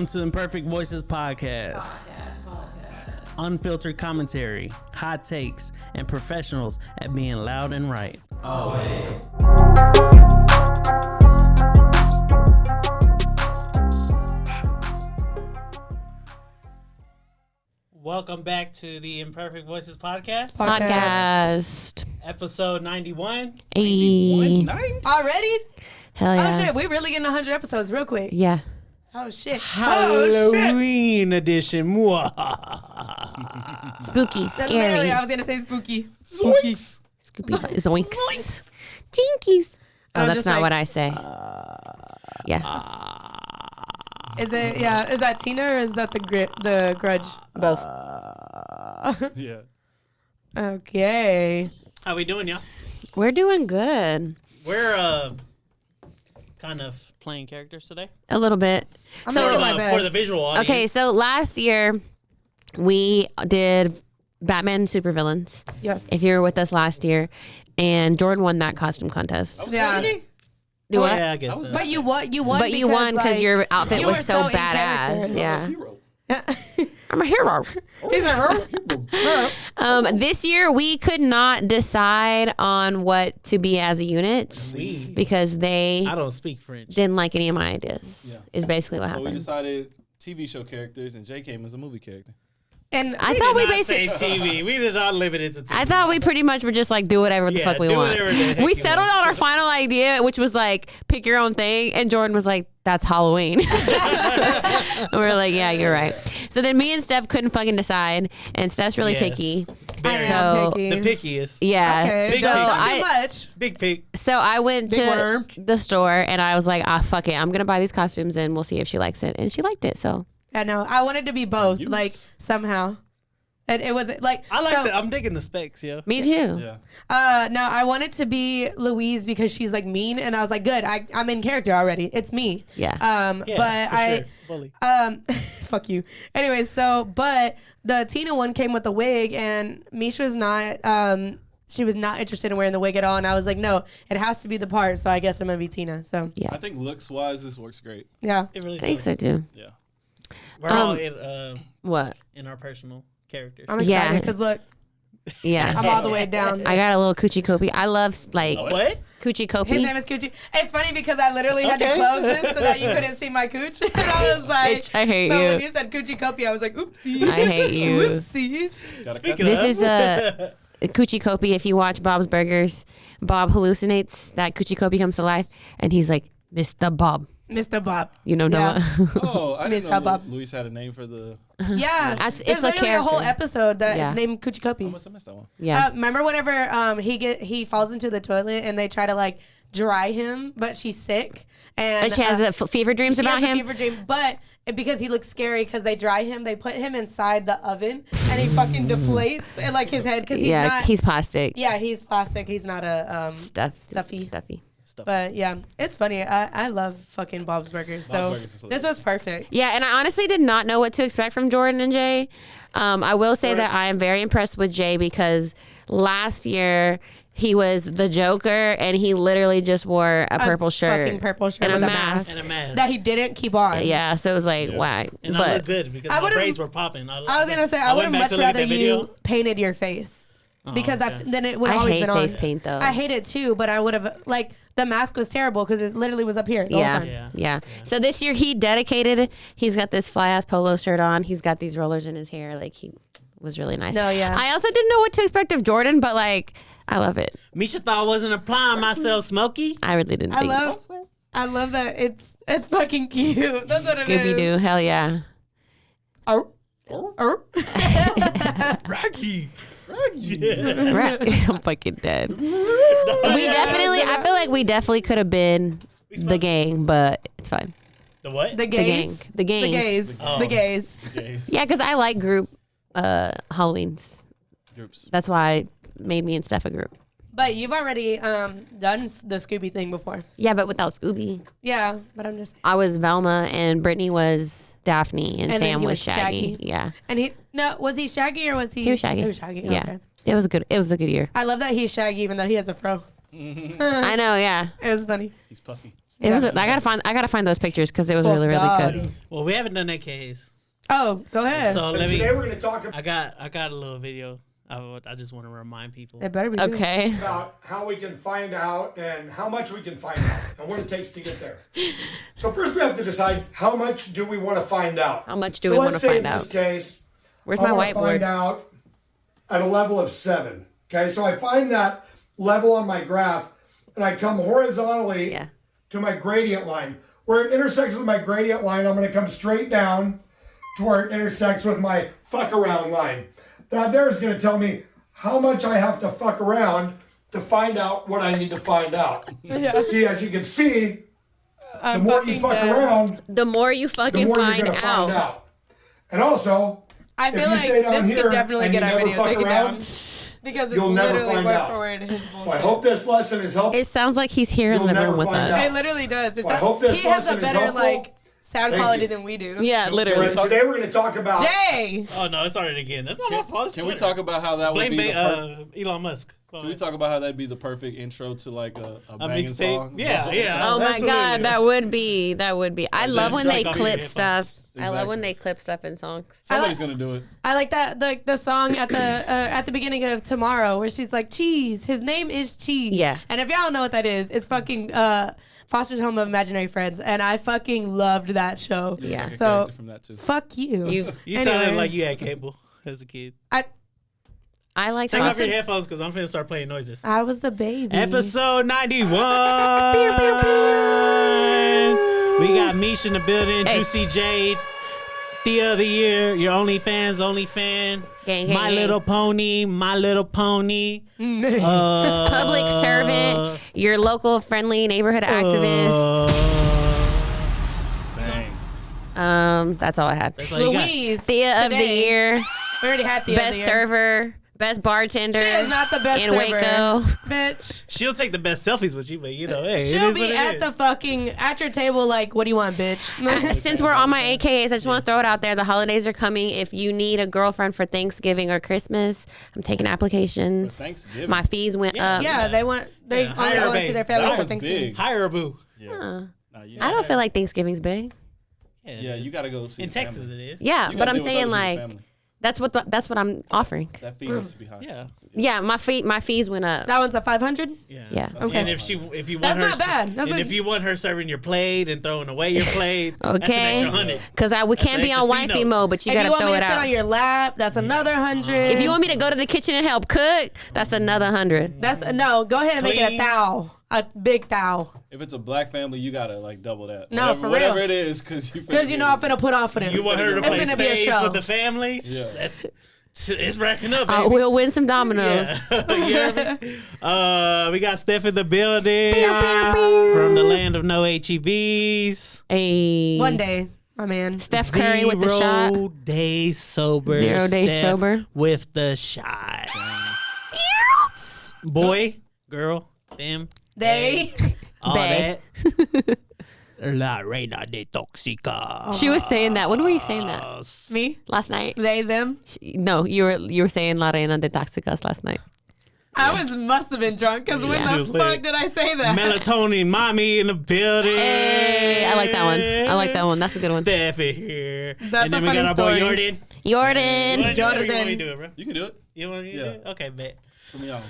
Welcome to Imperfect Voices Podcast. Unfiltered commentary, hot takes, and professionals at being loud and right. Always. Welcome back to the Imperfect Voices Podcast. Episode 91. Hey. Already? Hell yeah. Oh shit, we really getting 100 episodes real quick. Yeah. Oh shit. Halloween edition. Spooky, So scary. literally, I was gonna say spooky. Zoinks. Scooby zoinks. Jinkies. Oh, I'm that's just not like, what I say. Yeah. Is it? Yeah. Is that Tina or is that the Grudge? Both. Yeah. Okay. How we doing, y'all? We're doing good. We're kind of playing characters today. A little bit. I'm So- doing my best. For the visual audience. Okay, so last year we did Batman supervillains. Yes. If you were with us last year, and Jordan won that costume contest. Yeah. Do what? Yeah, I guess so. But you won. You won. But you won because like, your outfit you was were so in badass. character. Yeah. Hero. I'm a hero. He's a This year we could not decide on what to be as a unit We. because they I don't speak French. didn't like any of my ideas. Yeah. Is basically what So we happened. decided TV show characters, and Jay came as a movie character. And I thought we did not say basically. TV. We did not limit it to TV. I thought we pretty much were just like do whatever the Yeah, fuck we do want. whatever the heck We you settled want. on our final idea, which was like pick your own thing, and Jordan was like, "That's Halloween." And we were like, "Yeah, you're right." So then me and Steph couldn't fucking decide, and Steph's really Yes. picky. I am So- picky. The pickiest. Yeah. Okay. Big So pick. not too I much. Big pick. so I went Big to worm. the store and I was like, fuck it, I'm gonna buy these costumes and we'll see if she likes it, and she liked it. So I know. I wanted to be both, Use. like somehow. And it was like I like so, that. I'm digging the specs, yo. me too. Yeah. No, I wanted to be Louise because she's like mean, and I was like, good. I'm in character already. It's me. Yeah. Yeah, But for I sure. Bully. fuck you. Anyways, but the Tina one came with a wig, and Misha was not. She was not interested in wearing the wig at all, and I was like, no, it has to be the part. So I guess I'm gonna be Tina. So I think looks wise, this works great. yeah. It really I think does. so too. Yeah. We're all What? in our personal characters. I'm Yeah. excited because look, Yeah. I'm all the way down. I got a little coochie copy. I love like What? coochie His copy. name is Coochie. It's funny because I literally had to Okay. close this so that you couldn't see my cooch. And I was like, Bitch, I hate so you. when you said Coochie Copy, I was like, oopsies. I hate you. Oopsies. Gotta Speaking This of, is a coochie copy. If you watch Bob's Burgers, Bob hallucinates. That coochie copy comes to life, and he's like, "Mr. Bob." Mr. Bob. You know, Yeah. Noah. Oh, I didn't Mr. know Bob. Luis had a name for the. Yeah. That's- There's it's a literally a whole character. episode that Yeah. is named Coochie Copy. I must have missed that one. Yeah. Remember whenever he falls into the toilet and they try to like dry him, but she's sick and But she has fever dreams she about has a him. fever dream, but because he looks scary because they dry him, they put him inside the oven and he fucking deflates and like his head because he's Yeah, not. he's plastic. Yeah, he's plastic. He's not a stuffy. Stuffy. But yeah, it's funny. I love fucking Bob's Burgers. So Bob's Burgers is this was perfect. Yeah, and I honestly did not know what to expect from Jordan and Jay. I will say that I am very impressed with Jay because last year he was the Joker and he literally just wore a purple shirt, fucking purple shirt and a with a mask. and a mask. That he didn't keep on. Yeah, so it was like, wow. And I But look good because I my would've- braids were popping. I was gonna say I would went have back much to look at rather that video. you painted your face because okay. then it would I always hate been face on. paint though. I hate it too, but I would have like the mask was terrible because it literally was up here the whole Yeah, time. yeah. So this year he dedicated. He's got this fly ass polo shirt on. He's got these rollers in his hair. Like he was really nice. No, yeah. I also didn't know what to expect of Jordan, but like I love it. Misha thought I wasn't applying myself, Smokey. I really didn't. I love that it's fucking cute. That's what it is. Scooby Doo. Hell yeah. Oh. Oh. Rocky. Yeah. Right. I'm fucking dead. We definitely. I feel like we definitely could have been the gang, but it's fine. The what? The gays. The gang. The gays. Oh. The gays. Gays. Yeah, because I like group Halloweens. Groups. That's why I made me and Steph a group. But you've already done the Scooby thing before. Yeah, but without Scooby. Yeah, but I'm just. I was Velma and Brittany was Daphne and And then Sam he was was Shaggy. Shaggy. Yeah. And was he Shaggy or was he? He was Shaggy. He was Shaggy. Yeah. Okay. It was a good year. I love that he's Shaggy even though he has a fro. I know, yeah. It was funny. He's puffy. It was. I gotta find those pictures because it was really good. Well, we haven't done AKAs. Oh, go ahead. So let me. Today we're going to talk I got a little video. I just want to remind people. It better be good. Okay. about how we can find out and how much we can find out and what it takes to get there. So first we have to decide how much do we want to find out. How much do we want to find in out? this case, Where's I my want to find whiteboard? out at a level of 7. Okay, so I find that level on my graph and I come horizontally Yeah. to my gradient line. Where it intersects with my gradient line, I'm going to come straight down to where it intersects with my fuck around line. That there is going to tell me how much I have to fuck around to find out what I need to find out. Yeah. See, as you can see, the more you fucking fuck dead. around, The more you the fucking more you're find going to out. find out. And also, I if feel you like stay down this here could definitely and get you our never video fuck taken around, down. Because it's you'll never literally find word out. for word his So I bullshit. hope this lesson is helpful. It sounds like he's here in You'll the living never with find us. out. It literally does. It's Well, I hope this he has a lesson is better helpful. like sound Thank quality you. than we do. Yeah, literally. Today we're going to talk about Jay. Oh no, it's started again. That's not my fault. It's Can we Twitter. talk about how that would Blame be the Elon Musk. Can we talk about how that'd be the perfect intro to like a a banging mixtape? song? Yeah. Oh my absolutely. god, that would be. I love when they Strike off clip your stuff. headphones. I love when they clip stuff in songs. Somebody's gonna do it. I like that the song at the beginning of Tomorrow where she's like Cheese. His name is Cheese. Yeah. And if y'all know what that is, it's fucking Foster's Home of Imaginary Friends, and I fucking loved that show. Yeah. Like a So character from that too. fuck you. You Anyway. sounded like you had cable as a kid. I like Take off Foster. your headphones because I'm finna start playing noises. I was the baby. Episode 91. We got Mish in the building, Hey. Juicy Jade, Thea of the Year, your only fan. Gang, My gang. Little Pony, Public servant, your local friendly neighborhood activist. Dang. Uh, That's all I had. That's all you got. Louise. Thea of the today. year, We already had Thea of the best year. server, best bartender. She is not the best in server. Waco. Bitch. She'll take the best selfies with you, but you know, hey, it She'll is be what it at is. the fucking at your table like, what do you want, bitch? Since we're on my AKAs, I just want to throw it out there. The holidays are coming. If you need a girlfriend for Thanksgiving or Christmas, I'm taking applications. For Thanksgiving? My fees went Yeah. up. Yeah, they only hire go a and see their babe. family That for was Thanksgiving. big. Hire a boo. Yeah. Huh. Nah, you I don't gotta- feel like Thanksgiving's big. Yeah, Yeah, it you is. gotta go see In the Texas family. it is. Yeah, You but gotta I'm deal with saying other people's like family. that's what I'm offering. That fee needs to be high. Yeah. Yeah, my fees went up. That one's a 500. Yeah. Okay. And if you want That's her, not bad. That's and like- if you want her serving your plate and throwing away your plate, that's an Okay. extra 100. Because we can't be extra on C wifey note. mode, but you If gotta you want throw me it to sit out. on your lap, that's another 100. If you want me to go to the kitchen and help cook, that's another 100. that's no, go ahead and make it a Clean. thou, a big thou, If it's a black family, you gotta like double that. No, whatever, for whatever real. it is, because because you know I'm finna put on for them. You want her to It's play gonna be a spades show. with the family? Yeah. That's, it's racking up, baby. We'll win some dominoes. Yeah. You hear me? We got Steph in the building from the land of no HEBs. Hey. One day, my man. Steph Curry with the shot. 0 days sober. 0 days Steph sober. with the shot. Boy, girl, them, They. all Bae. that. La reina de toxica. She was saying that. When were you saying that? Me. Last night? They. Them. No, you were saying La Reina de Toxicas last night. I must have been drunk because when Yeah. She the was fuck lit. did I say that? Melatonin mommy in the building. Hey, I like that one. I like that one. That's a good one. Steph in here. That's and then a we got funny our boy story. Jordan. Jordan. Jordan. You want me to do it, bro? You can do it. You want me to do it? Okay, bet. Put me on.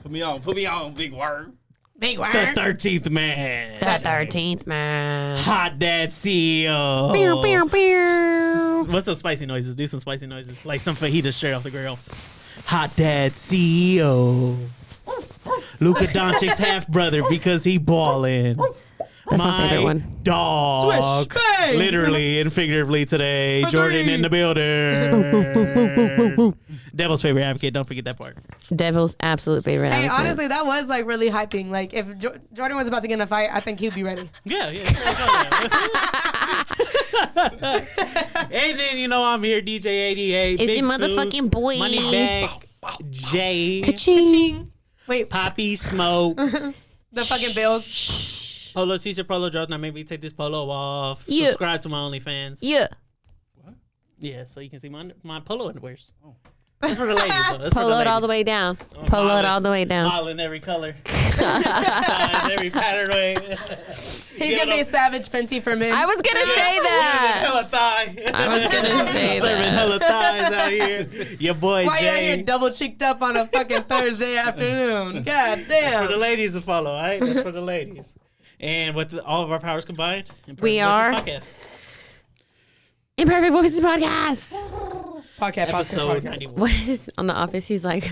Put me on. Put me on. Big word. Big The word. 13th man. The 13th man. Hot Dad CEO. Pew, pew, pew. What's some spicy noises? Do some spicy noises. Like some fajita straight off the grill. Hot Dad CEO. Luka Doncic's half brother because he ballin'. That's my favorite one. Dog. Swish, bang. Literally and figuratively today. For Jordan three. in the building. Devil's favorite advocate. Don't forget that part. Devil's absolute favorite. Hey, advocate. honestly, that was like really hyping. Like, if Jordan was about to get in a fight, I think he'd be ready. Yeah. And then, I'm here, DJ 88. It's Big your motherfucking Suits, boy. Moneybag, Jay, Ka-ching. Ching. Wait, Poppy Smoke, the fucking bills. Polo T-shirt, Polo drops. Now maybe take this polo off. Yeah. Subscribe to my OnlyFans. Yeah. Yeah, so you can see my polo underwears. That's for the ladies, though. That's for Polo the it all the ladies. way down. I'm Polo it modeling- all the way down. Modeling every color. Size, every pattern way. He's gonna be a savage Fenty for men. I was gonna say that. Hella thigh. I was gonna say Serving that. hella thighs out here. Your boy Why you out Jay. here double cheeked up on a fucking Thursday afternoon? God That's for the damn. ladies to follow, all right? That's for the ladies. And with all of our powers combined, Imperfect We Voices are- Podcast. Imperfect Voices Podcast. Podcast, Episode podcast. 91. What is on the office? He's like,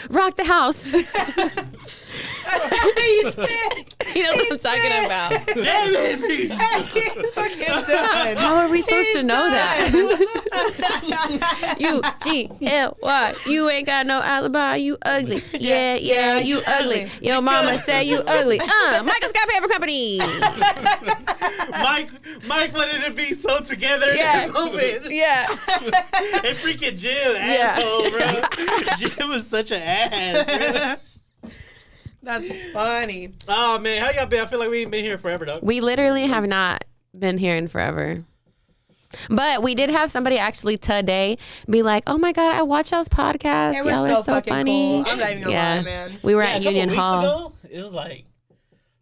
rock the house. He knows what I'm talking about. Damn it! He's fucking done. How are we supposed to He's know that? done. U-G-L-Y. You ain't got no alibi. You ugly. Yeah, you ugly. Your mama say you ugly. Michael Scott Paper Company. Mike wanted to be so together Yeah. in COVID. Yeah. And freaking Jim, asshole, bro. Jim was such an ass, bro. That's funny. Oh, man. How y'all been? I feel like we ain't been here forever, though. We literally have not been here in forever. But we did have somebody actually today be like, "Oh my God, I watch y'all's podcast. It was Y'all so are so fucking funny." cool. I'm not even gonna lie, man. We were Yeah, at a couple Union weeks Hall. ago, it was like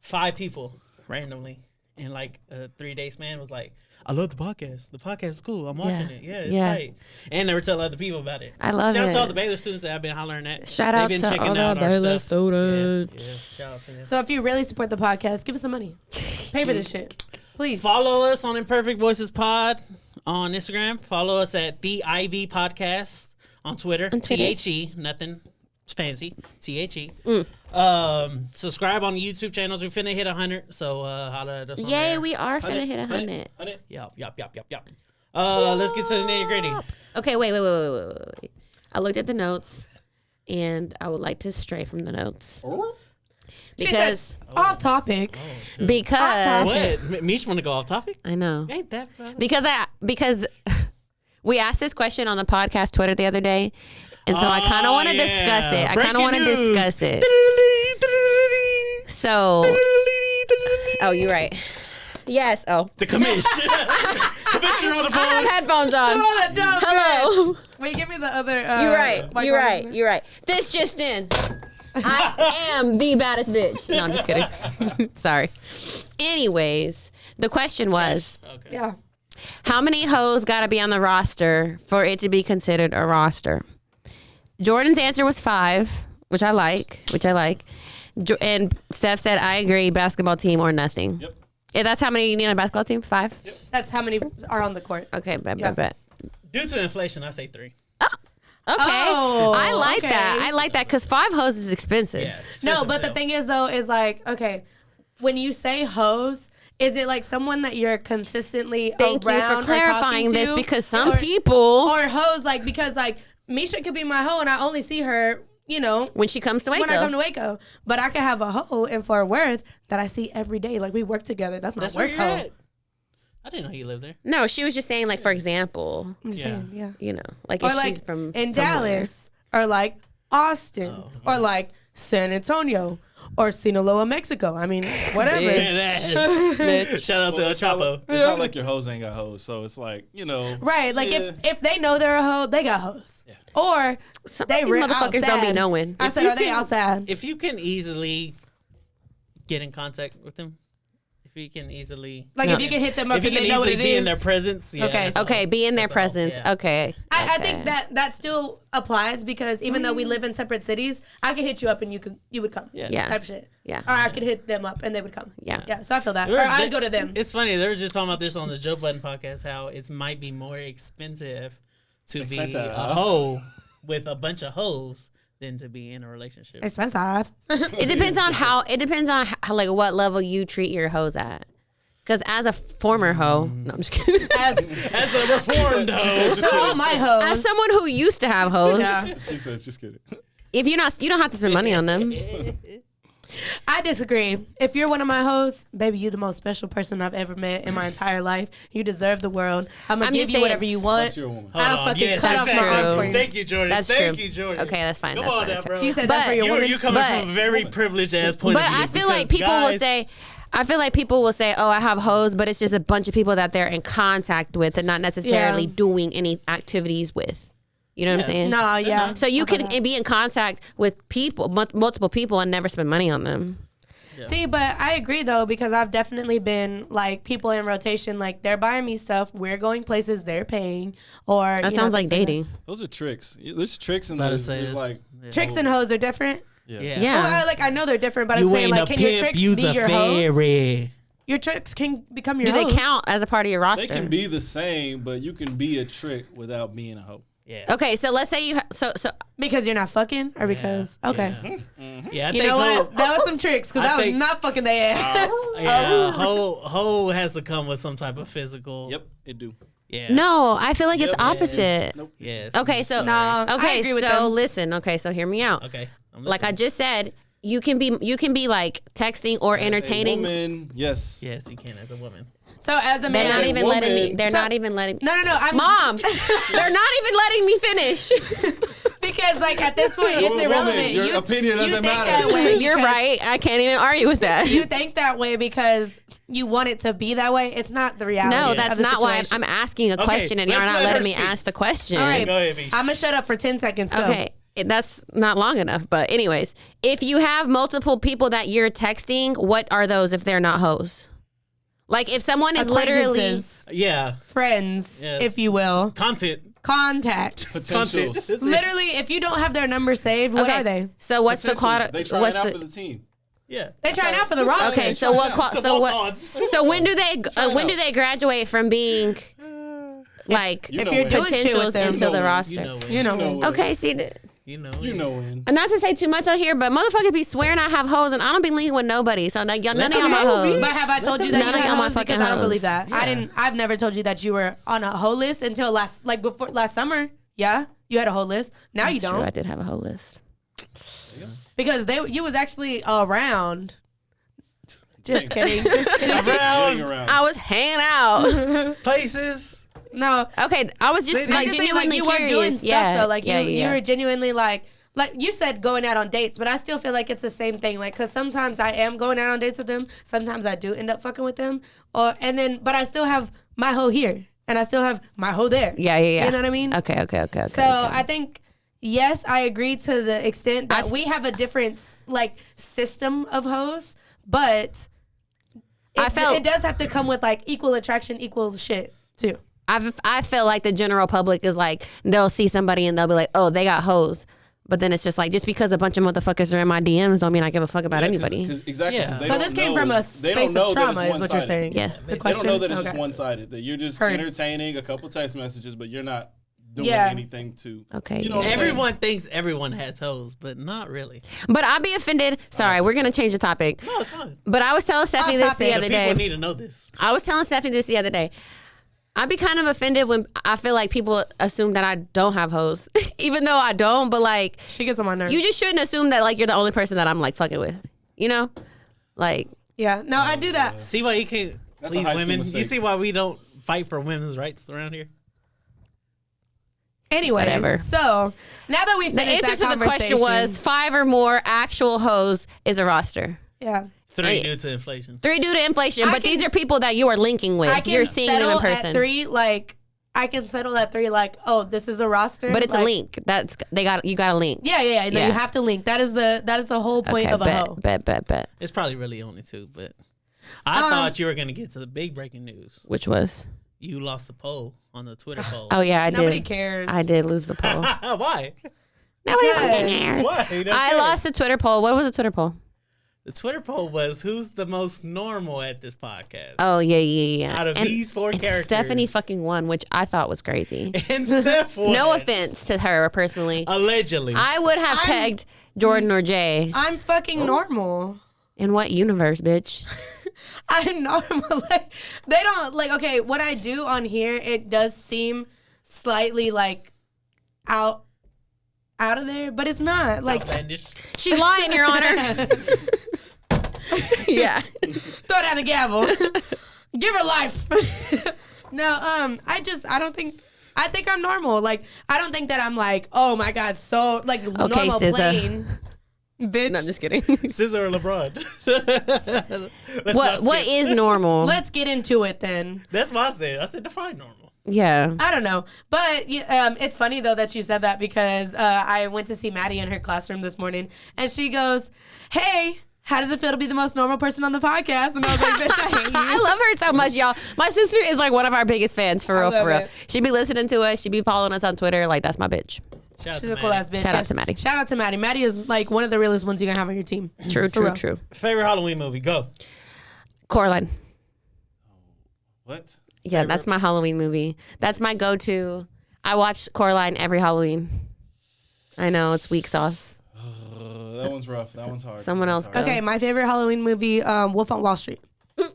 5 people randomly in like a 3-day span was like, I love the podcast. The podcast is cool. I'm watching it. Yeah, it's tight. And they were telling other people about it. I love Shout out it. to all the Baylor students that have been hollering at. Shout They've out been to checking all out the our Baylor stuff. students. Yeah, shout out to them. So if you really support the podcast, give us some money. Pay for this shit, please. Follow us on Imperfect Voices Pod on Instagram. Follow us at The Ivy Podcast on Twitter. On Twitter. THE, nothing fancy. THE. Mm. Subscribe on the YouTube channels. We're finna hit 100, so holla at us on Yay, there. we are finna hit 100. Yup. Let's get to the nitty gritty. Okay, wait. I looked at the notes, and I would like to stray from the notes because Off topic. What? Mish want to go off topic? I know Ain't that fun? because we asked this question on the podcast Twitter the other day, and so I kind of want to discuss it. I kind of want to discuss it. So, oh, you're right. Yes. Oh, The commission. Commissioner on the I have phone. headphones on. What a dumb Hello. bitch. Wait, give me the other. You're right. white You're card, right. isn't it? You're right. This just in. I am the baddest bitch. No, I'm just kidding. Sorry. Anyways, the question was, Okay. Yeah. how many hoes got to be on the roster for it to be considered a roster? Jordan's answer was 5, which I like. And Steph said, I agree, basketball team or nothing. Yep. Yeah, that's how many you need on a basketball team? 5? That's how many are on the court. Okay, bet. Due to inflation, I say 3. Okay. Oh, I like okay. that. I like that because 5 hoes is expensive. Yeah. No, but the thing is though, is like, okay, when you say hoes, is it like someone that you're consistently Thank you around for or clarifying talking this to? because some Or- people, or hoes like because like Misha could be my hoe and I only see her, you know, when she comes to Waco, when I come to Waco, but I could have a hoe in Fort Worth that I see every day. Like we work together. That's my That's where work you're hoe. at. I didn't know you lived there. no, she was just saying, like, for example, I'm just Yeah. saying, yeah. you know, like Or if like she's from in somewhere. Dallas, or like Austin, or like San Antonio, or Sinaloa, Mexico. I mean, whatever. Badass. Shout out to El Chapo. It's not like your hoes ain't got hoes, so it's like, you know. Right, like yeah. if they know they're a hoe, they got hoes. Or Some they of these re- motherfuckers don't be outside. knowing. I If said, you are they can- outside? If you can easily get in contact with them, if you can easily, Like if you can hit them up if you and can they know what easily it be in is. their presence, yeah, Okay. that's all. Okay, be in their That's all, presence. yeah. Okay. I Okay. think that still applies because even though we live in separate cities, I could hit you up and you would come. Yeah. Type shit. Yeah. Or I could hit them up and they would come. Yeah. Yeah. So I feel that. They Or were- I'd go to them. It's funny. They were just talking about this on the Joe Budden podcast. How it might be more expensive to be Expensive. a hoe with a bunch of hoes than to be in a relationship. Expensive. It depends on how like what level you treat your hoes at. Because as a former hoe, no, I'm just kidding. As As a reformed hoe, Just so all kidding. my hoes. As someone who used to have hoes, Yeah. She said, just kidding. if you don't have to spend money on them. I disagree. If you're one of my hoes, baby, you the most special person I've ever met in my entire life. You deserve the world. I'm gonna I'm give just you saying- whatever you want. That's your woman. I'll Hold on. fucking Yes, cut off my exactly. arm for you. Thank you, Jordan. That's Thank true. you, Jordan. Okay, that's fine. Come That's on fine. now, That's bro. fine. You said But that's for your woman. You coming But- from a very privileged ass point But of view. I feel like because people will guys- say, I feel like people will say, oh, I have hoes, but it's just a bunch of people that they're in contact with and not necessarily Yeah. doing any activities with. You know what I'm saying? No, yeah. So you can be in contact with people, multiple people, and never spend money on them. Yeah. See, but I agree though, because I've definitely been like people in rotation, like they're buying me stuff, we're going places, they're paying, or That sounds like dating. Those are tricks. There's tricks in About to those. say There's it's- like yeah. Tricks and hoes are different. Yeah. Yeah. Well, I know they're different, but You I'm saying ain't like, a can your pimp, tricks you's be a your hoes? fairy. Your tricks can become your Do they hoes. count as a part of your roster? they can be the same, but you can be a trick without being a hoe. Yeah. Okay, so let's say you so Because you're not fucking, or because okay. Yeah, I You think know hoe, what? That was some tricks, because I I was think- not fucking their ass. yeah, hoe has to come with some type of physical. Yep, it do. Yeah. no, I feel like it's Yep. opposite. Nope. Yes. Okay, so Nah, I okay, agree with so them. listen. Okay, so hear me out. Okay. I'm Like I listening. just said, you can be like texting or entertaining. A woman, yes. Yes, you can as a woman. So as a They're man, not a even letting me. woman- They're So- not even letting me. no, I'm Mom, they're not even letting me finish. because like at this point You're it's a woman. irrelevant. Your You- opinion you doesn't think matter. that way You're because- right. I can't even argue with that. You think that way because you want it to be that way. It's not the reality. No, of that's the not why situation. I'm asking a Okay, question and you're let's not let her letting me speak. ask the question. All right, Go ahead, Mish. I'm gonna shut up for 10 seconds. Go. Okay. That's not long enough. But anyways, if you have multiple people that you're texting, what are those if they're not hoes? Like if someone is literally Acquaintances, Yeah. friends, Yeah. if you will, Content. contacts. Potentials. That's it. Literally, if you don't have their number saved, what are they? So what's the Potentials. quad? They trying What's out for the the team. Yeah. They trying out for the roster. okay? So what? Some So what? odds. So when do they? When out. do they graduate from being like You If know you're when. doing shit potentials with them, into you know the when. roster? You know when. You know. You know when. Okay, see. You know. You know when. And not to say too much on here, but motherfuckers be swearing I have hoes, and I don't be leaning with nobody. So none of y'all my hoes. But have I told you that None you of have y'all my hoes? fucking Because I don't hoes. believe that. Yeah. I've never told you that you were on a hoe list until last summer. Yeah, you had a hoe list. Now you It's don't true, I did have a whole list. because you was actually around. Just kidding. Around Around. I was hanging out. places. No, Okay, I was just See, like I'm just saying, genuinely you were curious. doing stuff yeah, though. Like yeah, you yeah. were genuinely like you said going out on dates, but I still feel like it's the same thing. Like, cause sometimes I am going out on dates with them. Sometimes I do end up fucking with them. But I still have my hoe here, and I still have my hoe there. Yeah. You know what I mean? Okay. So I think, yes, I agree to the extent that we have a different like system of hoes, but it does have to come with like equal attraction equals shit too. I feel like the general public is like they'll see somebody and they'll be like, oh, they got hoes. But then it's just like, just because a bunch of motherfuckers are in my DMs don't mean I give a fuck about anybody. Exactly. Yeah. They So don't this came know- from a they don't space know of that it's trauma, is what you're one-sided. saying. Yeah. The They question? don't know that it's Okay. just one-sided. That you're just Heard. entertaining a couple text messages, but you're not doing Yeah. anything to. Okay, You know what I'm saying? Everyone thinks everyone has hoes, but not really. But I'd be offended. Sorry, we're going to change the topic. No, it's fine. But I was telling Stephanie this the topic. other The people day. need to know this. I was telling Stephanie this the other day. I'd be kind of offended when I feel like people assume that I don't have hoes, even though I don't. But like, She gets on my nerves. you just shouldn't assume that like you're the only person that I'm like fucking with. You know, like Yeah, no, I do that. See why you can't That's a please high school women? You mistake. see why we don't fight for women's rights around here? Anyways, Whatever. so now that we the finished answer that to the question was 5 or more actual hoes is a roster. yeah. 3 Hey. due to inflation. 3 due to inflation, I but can- these are people that you are linking with. I can You're seeing them in settle person. at 3. Like I can settle at 3. Like, oh, this is a roster, But it's like, a link. You got a link. Yeah. No, Yeah. you have to link. That is the whole point Okay, of a hoe. bet. It's probably really only 2, but I thought you were gonna get to the big breaking news. Which was? You lost the poll on the Twitter poll. Oh yeah, I Nobody did. cares. I did lose the poll. Why? Nobody Because- fucking cares. Why? You don't I care. lost the Twitter poll. What was the Twitter poll? The Twitter poll was who's the most normal at this podcast. Oh yeah. Out of And- these 4 and characters, Stephanie fucking won, which I thought was crazy. and Steph won. No offense to her personally. Allegedly. I would have pegged Jordan or Jay. I'm fucking normal. In what universe, bitch? I'm normal. Like, they don't like. Okay, what I do on here, it does seem slightly like out of there, but it's not. Like, Outlandish. She's lying, Your Honor. Yeah. throw down the gavel. Give her life. No, I think I'm normal. Like, I don't think that I'm like, oh my God, so like normal SZA. plain. Bitch. No, I'm just kidding. Scissor or LeBron. Let's not What skip. is normal? Let's get into it then. That's what I said. I said define normal. Yeah. I don't know. But it's funny, though, that you said that because I went to see Maddie in her classroom this morning, and she goes, hey, how does it feel to be the most normal person on the podcast? And I was like, bitch, I hate you. I love her so much, y'all. My sister is like one of our biggest fans, for real, for real. it. She be listening to us. She be following us on Twitter. Like, that's my bitch. Shout out She's to a cool ass Maddie. bitch. Shout out to Maddie. Shout out to Maddie. Maddie is like one of the realest ones you can have on your team. True, For real. true. Favorite Halloween movie? Go. Coraline. What? Yeah, that's my Halloween movie. That's my go-to. I watch Coraline every Halloween. I know, it's weak sauce. That one's rough. That one's hard. Someone else go. Okay, my favorite Halloween movie, Wolf on Wall Street. I'm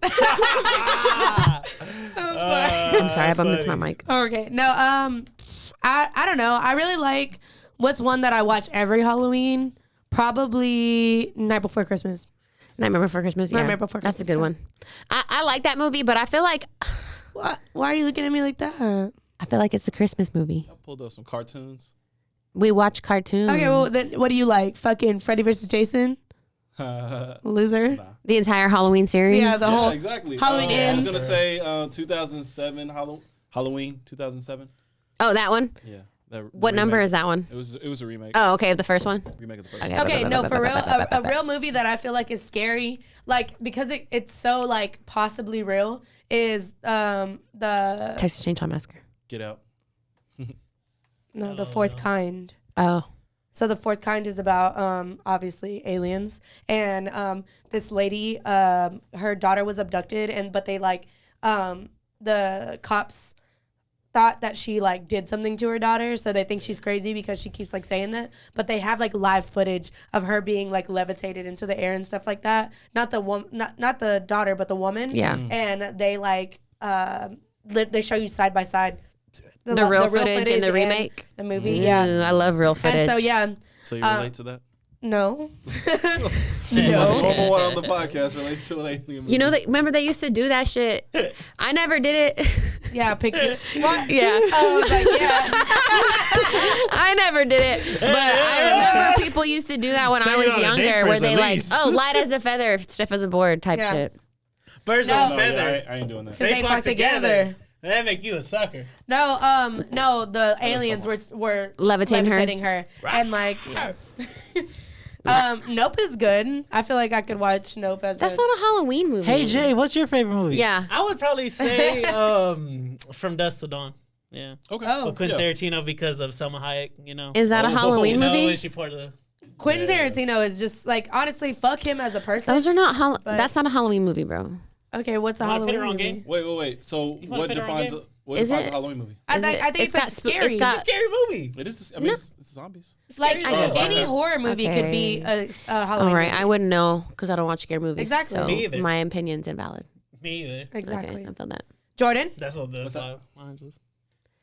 sorry, I bumped into my mic. Okay, no, I don't know. I really like, what's one that I watch every Halloween? Probably Night Before Christmas. Nightmare Before Christmas. Yeah, Nightmare Before that's a Christmas, good one. I like that movie, but I feel like Why are you looking at me like that? it's a Christmas movie. I pulled up some cartoons. We watch cartoons. Okay, well, then what do you like? Fucking Freddy vs. Jason? Loser? The entire Halloween series. Yeah, the whole exactly. Halloween I Ends. was gonna say 2007 Halloween 2007. Oh, that one. Yeah. What number is that one? It was a remake. Oh, okay, the first one. Remake of the first. Okay, no, for real, a real movie that I feel like is scary, like because it's so like possibly real, is the Texas Chainsaw Massacre. Get Out. the Fourth Kind. Oh. So the Fourth Kind is about obviously aliens, and this lady, her daughter was abducted, but they like the cops thought that she like did something to her daughter, so they think she's crazy because she keeps like saying that, but they have like live footage of her being like levitated into the air and stuff like that. Not the daughter, but the woman. Yeah. And they like they show you side by side The real footage in the remake? the movie. Yeah. I love real footage. And so yeah, So you relate to that? no. Normal one on the podcast relates to an alien movie. You know, remember they used to do that shit? I never did it. Yeah, pick what? Yeah. I was like, yeah. I never did it. But I remember people used to do that when Take I me was on a date younger, where first, they at like, least. light as a feather, stiff as a board type Yeah. shit. Birds No. of a No, feather. I ain't doing that. They flock together. That make you a sucker. No, the aliens were Levitating her. and like, yeah. Nope is good. I feel like I could watch Nope as That's not a Halloween movie. Hey Jay, what's your favorite movie? Yeah. I would probably say From Dusk to Dawn. Yeah. Okay. Oh. Quentin Yeah. Tarantino because of Selma Hayek, you know. Is that a Oh. Halloween you know, movie? when she poured the Quentin Tarantino is just like, honestly, fuck him as a person. Those are not But- that's not a Halloween movie, bro. Okay, what's a Wanna pit Halloween her on movie? game? Wait. So You wanna what fit her on defines game? Is a it- Halloween movie? I Is think it- it's like it's scary. got- It's a scary movie. It is. I mean, it's zombies. Like Scary any movie. horror movie could be a Halloween. All right, movie. I wouldn't know because I don't watch scary movies. Exactly. So Me either. my opinion's invalid. Me either. Exactly. Okay, I feel that. Jordan, That's what the What's that? mine was.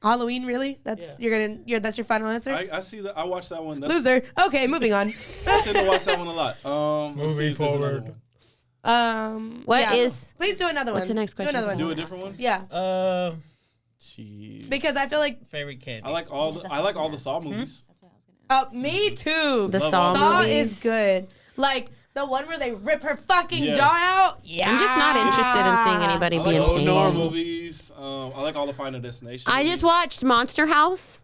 Halloween, really? That's that's your final answer. I see that. I watched that one. That's, Loser. Okay, moving on. I tend to watch that one a lot. Let's see Moving if there's another forward. one. What is- Please do another one. What's the next question? Do another one. Do a different one. Yeah, Jeez. because I feel like Favorite candy. I like all the Saw movies. me too. The Love Saw Saw movies? is good. Like the one where they rip her fucking Yes. jaw out. Yeah. I'm just not interested in seeing anybody I like being all the Saw pain. movies. I like all the Final Destination. I just watched Monster House.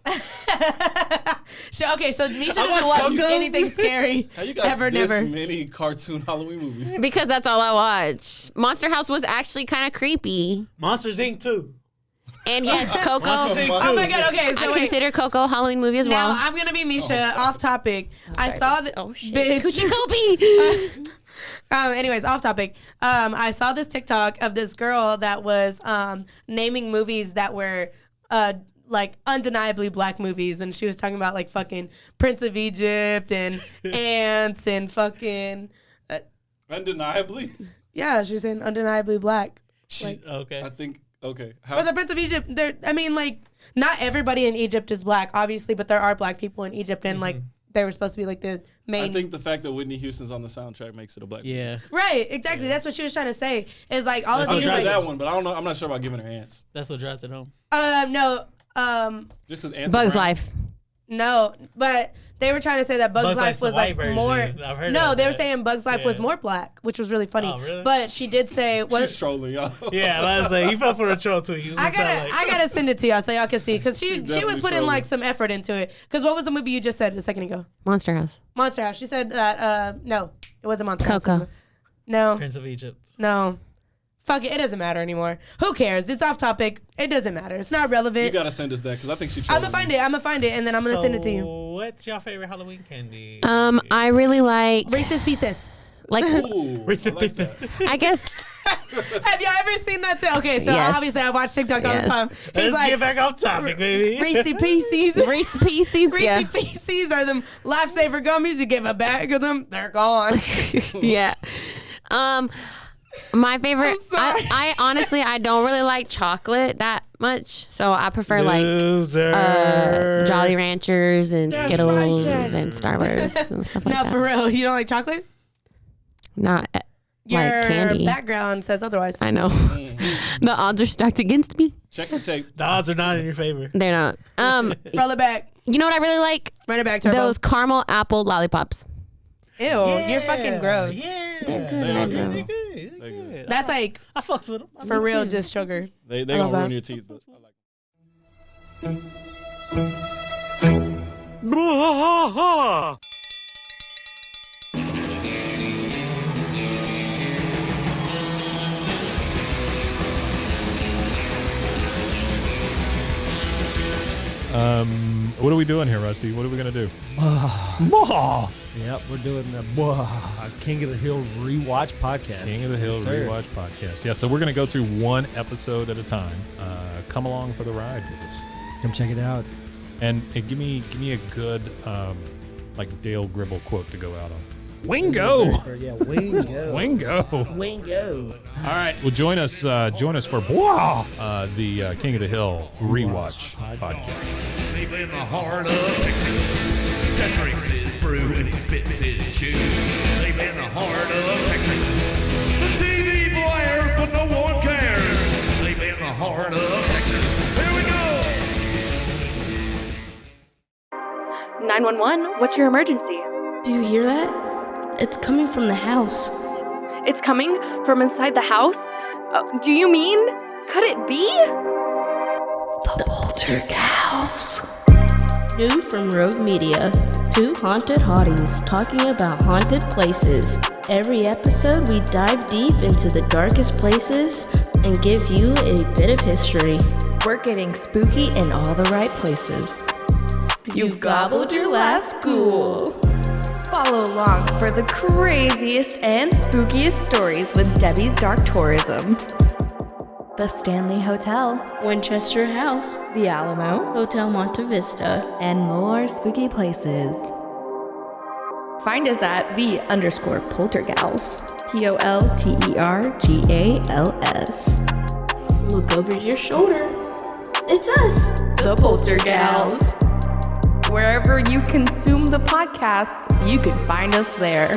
Okay, so Misha I doesn't watched watch Coco. anything scary. How you got Ever, this never. many cartoon Halloween movies? Because that's all I watch. Monster House was actually kind of creepy. Monsters Inc. 2. And yes, Coco. Monsters Inc. 2. Oh my god. Okay, so I wait. consider Coco a Halloween movie as Now well. I'm gonna be Misha. Off topic. I saw the shit. bitch. Coochie Kobe. Anyways, off topic. I saw this TikTok of this girl that was naming movies that were like undeniably black movies, and she was talking about like fucking Prince of Egypt and Ants and fucking Undeniably. yeah, she was saying undeniably black. Okay. I think. Okay. Or the Prince of Egypt. I mean, like not everybody in Egypt is black, obviously, but there are black people in Egypt, and like they were supposed to be like the main. I think the fact that Whitney Houston's on the soundtrack makes it a black movie. Yeah. Right, exactly. That's what she was trying to say. Is like all That's of I'll these. try Like, that one, but I don't know. I'm not sure about giving her ants. That's what drives it home. no, Just because ants. Bugs are brown. Life. No, but they were trying to say that Bugs Life was like more. I've heard No, they were that. saying Bugs Life was more black, which was really funny. Oh, really? But she did say, She's trolling y'all. Yeah, let's say you fell for a troll too. I gotta send it to y'all so y'all can see because she was definitely putting trolling. like some effort into it. Because what was the movie you just said a second ago? Monster House. Monster House. She said that no, it wasn't Monster House. Coco. No, Prince of Egypt. no. Fuck it. It doesn't matter anymore. Who cares? It's off topic. It doesn't matter. It's not relevant. You gotta send us that because I think she's I'm trolling. gonna find it, and then I'm gonna send it to you. What's your favorite Halloween candy? I really like Reese's Pieces. like Ooh, I like that. I guess Have y'all ever seen that too? Okay, so Yes. obviously I watch TikTok all the Yes. time. He's Let's like, get back off topic, baby. Reese's Pieces. Reese Pieces. Yeah. Reese's Pieces are them lifesaver gummies. You give a bag of them, they're gone. Yeah. My favorite. I'm sorry. I honestly I don't really like chocolate that much, so I prefer Loser. Jolly Ranchers and That's Skittles racist. and Starburst and stuff like No, that. for real. You don't like chocolate? Not Your like candy. background says otherwise. I know. The odds are stacked against me. Check the tape. The odds are not in your favor. They're not. Roll it back. You know what I really like? Run it back, Turbo. Those caramel apple lollipops. Ew, you're fucking gross. Yeah. They're good. They I are know. They're good. They're good. That's like, I fucks with them. for real, just sugar. They I gonna love ruin that. your teeth. But I like What are we doing here, Rusty? What are we gonna do? Yep, we're doing the King of the Hill rewatch podcast. King of the Hill Yes, sir. Rewatch Podcast. Yeah, so we're gonna go through one episode at a time. Come along for the ride with us, Come check it out. and give me a good like Dale Gribble quote to go out on. Wingo, Yeah, Wingo. Wingo. All right, well join us for the King of the Hill Rewatch Podcast. Deep in the heart of Texas, that drinks his brew and he spits his chew. Deep in the heart of Texas, the TV blares but no one cares. Deep in the heart of Texas, here we go. 911, what's your emergency? Do you hear that? It's coming from the house. It's coming from inside the house? Do you mean? Could it be? The Poltergeist. New from Rogue Media. Two haunted hotties talking about haunted places. Every episode, we dive deep into the darkest places and give you a bit of history. We're getting spooky in all the right places. You've gobbled your last ghoul. Follow along for the craziest and spookiest stories with Debbie's Dark Tourism. The Stanley Hotel, Winchester House, The Alamo, Hotel Monte Vista. and more spooky places. Find us at _Poltergals. POLTERGALS. Look over your shoulder. It's us, The Poltergals. Wherever you consume the podcast, you can find us there.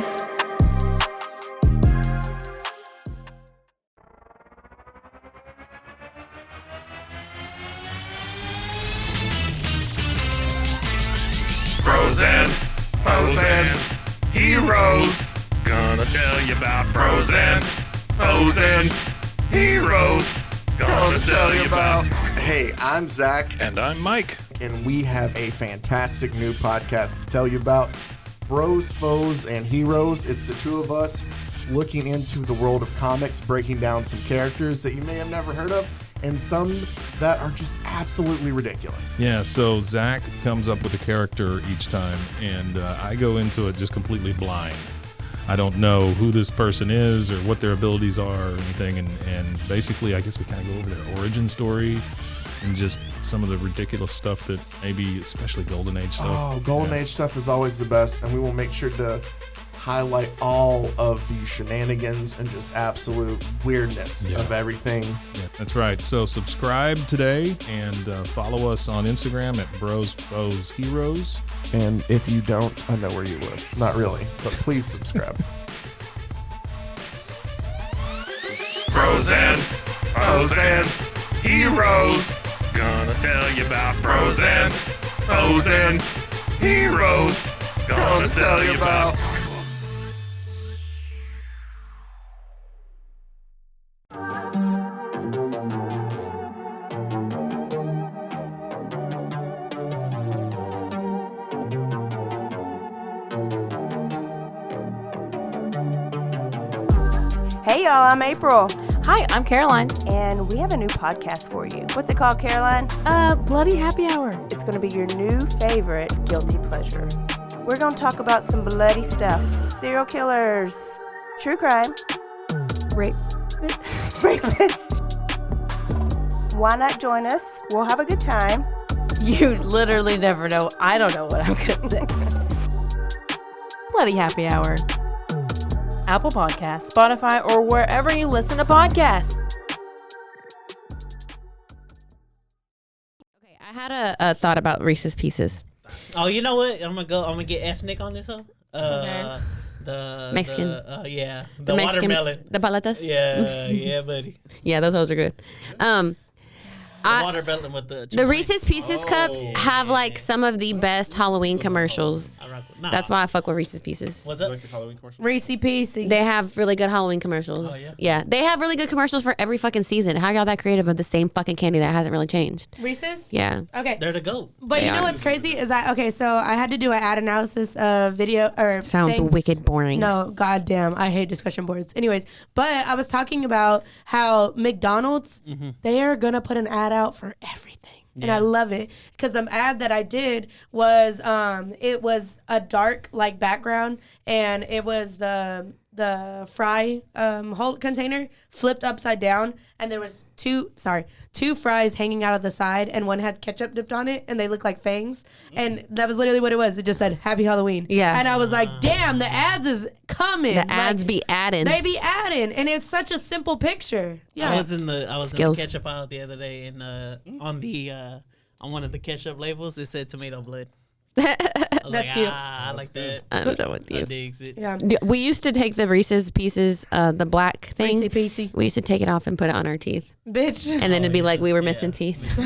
Frozen, heroes. Gonna tell you about Frozen, heroes. Gonna tell you about. Hey, I'm Zach, And I'm Mike. and we have a fantastic new podcast to tell you about. Bros, Foes, and Heroes. It's the two of us looking into the world of comics, breaking down some characters that you may have never heard of, and some that are just absolutely ridiculous. Yeah, so Zach comes up with a character each time, and I go into it just completely blind. I don't know who this person is or what their abilities are or anything, and basically I guess we kind of go over their origin story and just some of the ridiculous stuff that maybe, especially Golden Age stuff. Oh, Golden Age stuff is always the best, and we will make sure to highlight all of the shenanigans and just absolute weirdness of everything. Yeah, that's right. So subscribe today and follow us on Instagram at Bros, Foes, Heroes. And if you don't, I know where you live. Not really, but please subscribe. Frozen, heroes. Gonna tell you about Frozen, heroes. Gonna tell you about. Hey y'all, I'm April. Hi, I'm Caroline. And we have a new podcast for you. What's it called, Caroline? Bloody Happy Hour. It's gonna be your new favorite guilty pleasure. We're gonna talk about some bloody stuff. Serial killers, true crime, rapists. Why not join us? We'll have a good time. You literally never know. I don't know what I'm gonna say. Bloody Happy Hour. Apple Podcasts, Spotify, or wherever you listen to podcasts. Okay, I had a thought about Reese's Pieces. Oh, you know what? I'm gonna get ethnic on this one. Okay. The Mexican. The Mexican, watermelon. the paletas. Yeah, buddy. Yeah, those are good. Watermelon with the Reese's Pieces cups have like some of the best Halloween commercials. That's why I fuck with Reese's Pieces. What's up? Like the Halloween commercial? Reese's Pieces. They have really good Halloween commercials. Oh, yeah? They have really good commercials for every fucking season. How y'all that creative of the same fucking candy that hasn't really changed? Reese's? Yeah. Okay. They're the GOAT. But you know what's crazy is so I had to do an ad analysis of video or Sounds thing. wicked boring. No, goddamn, I hate discussion boards. Anyways, but I was talking about how McDonald's they are gonna put an ad out for everything. And I love it because the ad that I did was it was a dark like background and it was the fry whole container flipped upside down and there was two fries hanging out of the side and one had ketchup dipped on it and they looked like fangs and that was literally what it was. It just said Happy Halloween. Yeah. And I was like, damn, the ads is coming. The ads be adding. They be adding and it's such a simple picture. Yeah. I was in the ketchup aisle the other day and on one of the ketchup labels it said tomato blood. That's cute. I like that. I'm done with you. I digs it. Yeah. We used to take the Reese's Pieces, the black thing. Reese's Pieces. We used to take it off and put it on our teeth. Bitch. And then it'd be like we were missing teeth.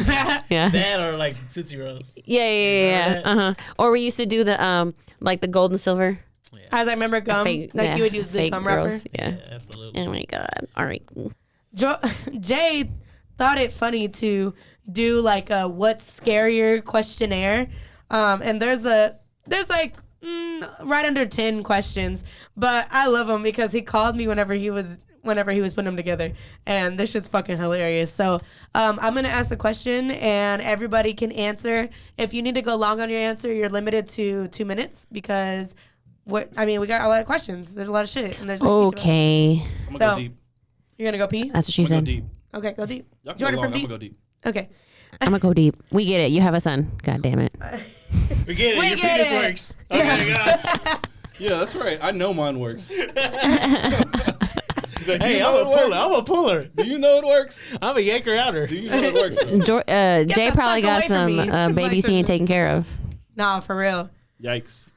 Yeah. That or like Tootsie Rolls. Yeah. Or we used to do the like the gold and silver. As I remember gum, you would use the fake gum girls. wrapper. Yeah. Absolutely. Oh my God. All right. Jay thought it funny to do like a what's scarier questionnaire. And there's like right under 10 questions, but I love him because he called me whenever he was putting them together, and this shit's fucking hilarious. So I'm gonna ask a question and everybody can answer. If you need to go long on your answer, you're limited to 2 minutes because we got a lot of questions. There's a lot of shit, and there's Okay. I'm gonna go deep. You're gonna go pee? That's what she I'm gonna said. go deep. Okay, go deep. Y'all can Jordan go long. from I'm deep. gonna go deep. Okay. I'm gonna go deep. We get it. You have a son. God damn it. We get it. We Your get penis it. works. Oh my gosh. Yeah, that's right. I know mine works. He's like, Hey, I'm a puller. Do you know it works? I'm a yanker outer. Do you know it works? Jay the probably fuck got away from some me. babies he ain't taking care of. Nah, for real. Yikes.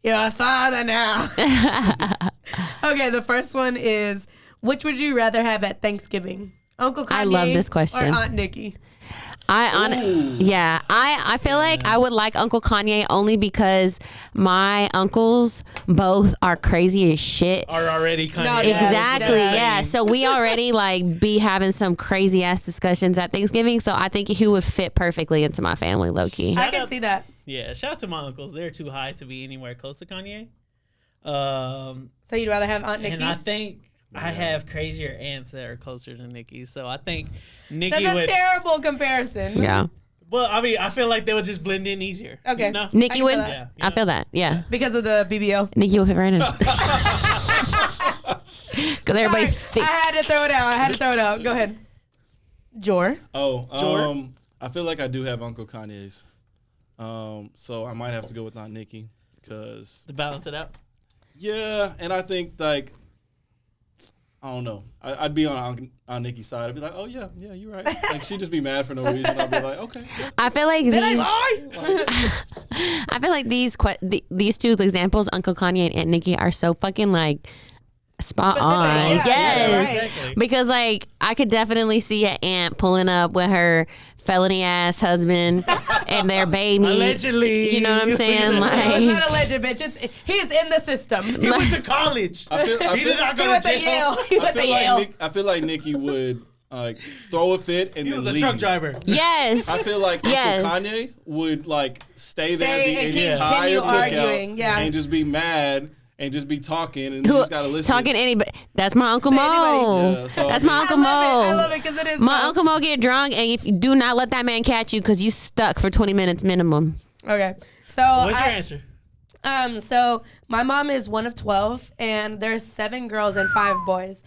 You're a father now. Okay, the first one is, which would you rather have at Thanksgiving? Uncle Kanye I love this question. or Aunt Nikki? I feel like I would like Uncle Kanye only because my uncles both are crazy as shit. Are already kind No, of Exactly, yeah. So we already like be having some crazy ass discussions at Thanksgiving. So I think he would fit perfectly into my family, low key. I can see that. Yeah, shout out to my uncles. They're too high to be anywhere close to Kanye. So you'd rather have Aunt Nikki? And I think I have crazier aunts that are closer to Nikki. So I think Nikki That's a would. terrible comparison. Yeah. Well, I mean, I feel like they would just blend in easier. Okay. You know? Nikki would. that. Yeah, I feel that. Yeah. Because of the BBL. Nikki would fit right in. Because everybody's Sorry, thick. I had to throw it out. Go ahead. Jor. I feel like I do have Uncle Kanye's. So I might have to go with Aunt Nikki because to balance it out. Yeah, and I think like I don't know. I'd be on Nikki's side. I'd be like, oh yeah, you're right. Like she'd just be mad for no reason. I'd be like, okay. Yeah. I feel like I feel like these two examples, Uncle Kanye and Aunt Nikki, are so fucking like spot Specific, on. yeah, Yes. right. Exactly. Because like I could definitely see an aunt pulling up with her felony ass husband and their baby. Allegedly. You know what I'm saying? No, it's Like not alleged, bitch. He's in the system. He went to college. I He did not He go went to to jail. Yale. He went to Yale. I feel like Nikki would like throw a fit and He then was a leave. truck driver. yes. I feel like Yes. Uncle Kanye would like stay there Stay the and entire continue cookout arguing, yeah. and just be mad and just be talking and you just gotta listen. Talking anybody. That's my Uncle To Mo. anybody. Yeah, so- That's my Uncle Mo. I love it because it is My Mo. Uncle Mo get drunk, and if you do not let that man catch you, because you stuck for 20 minutes minimum. Okay. So What's your answer? So my mom is one of 12, and there's 7 girls and 5 boys.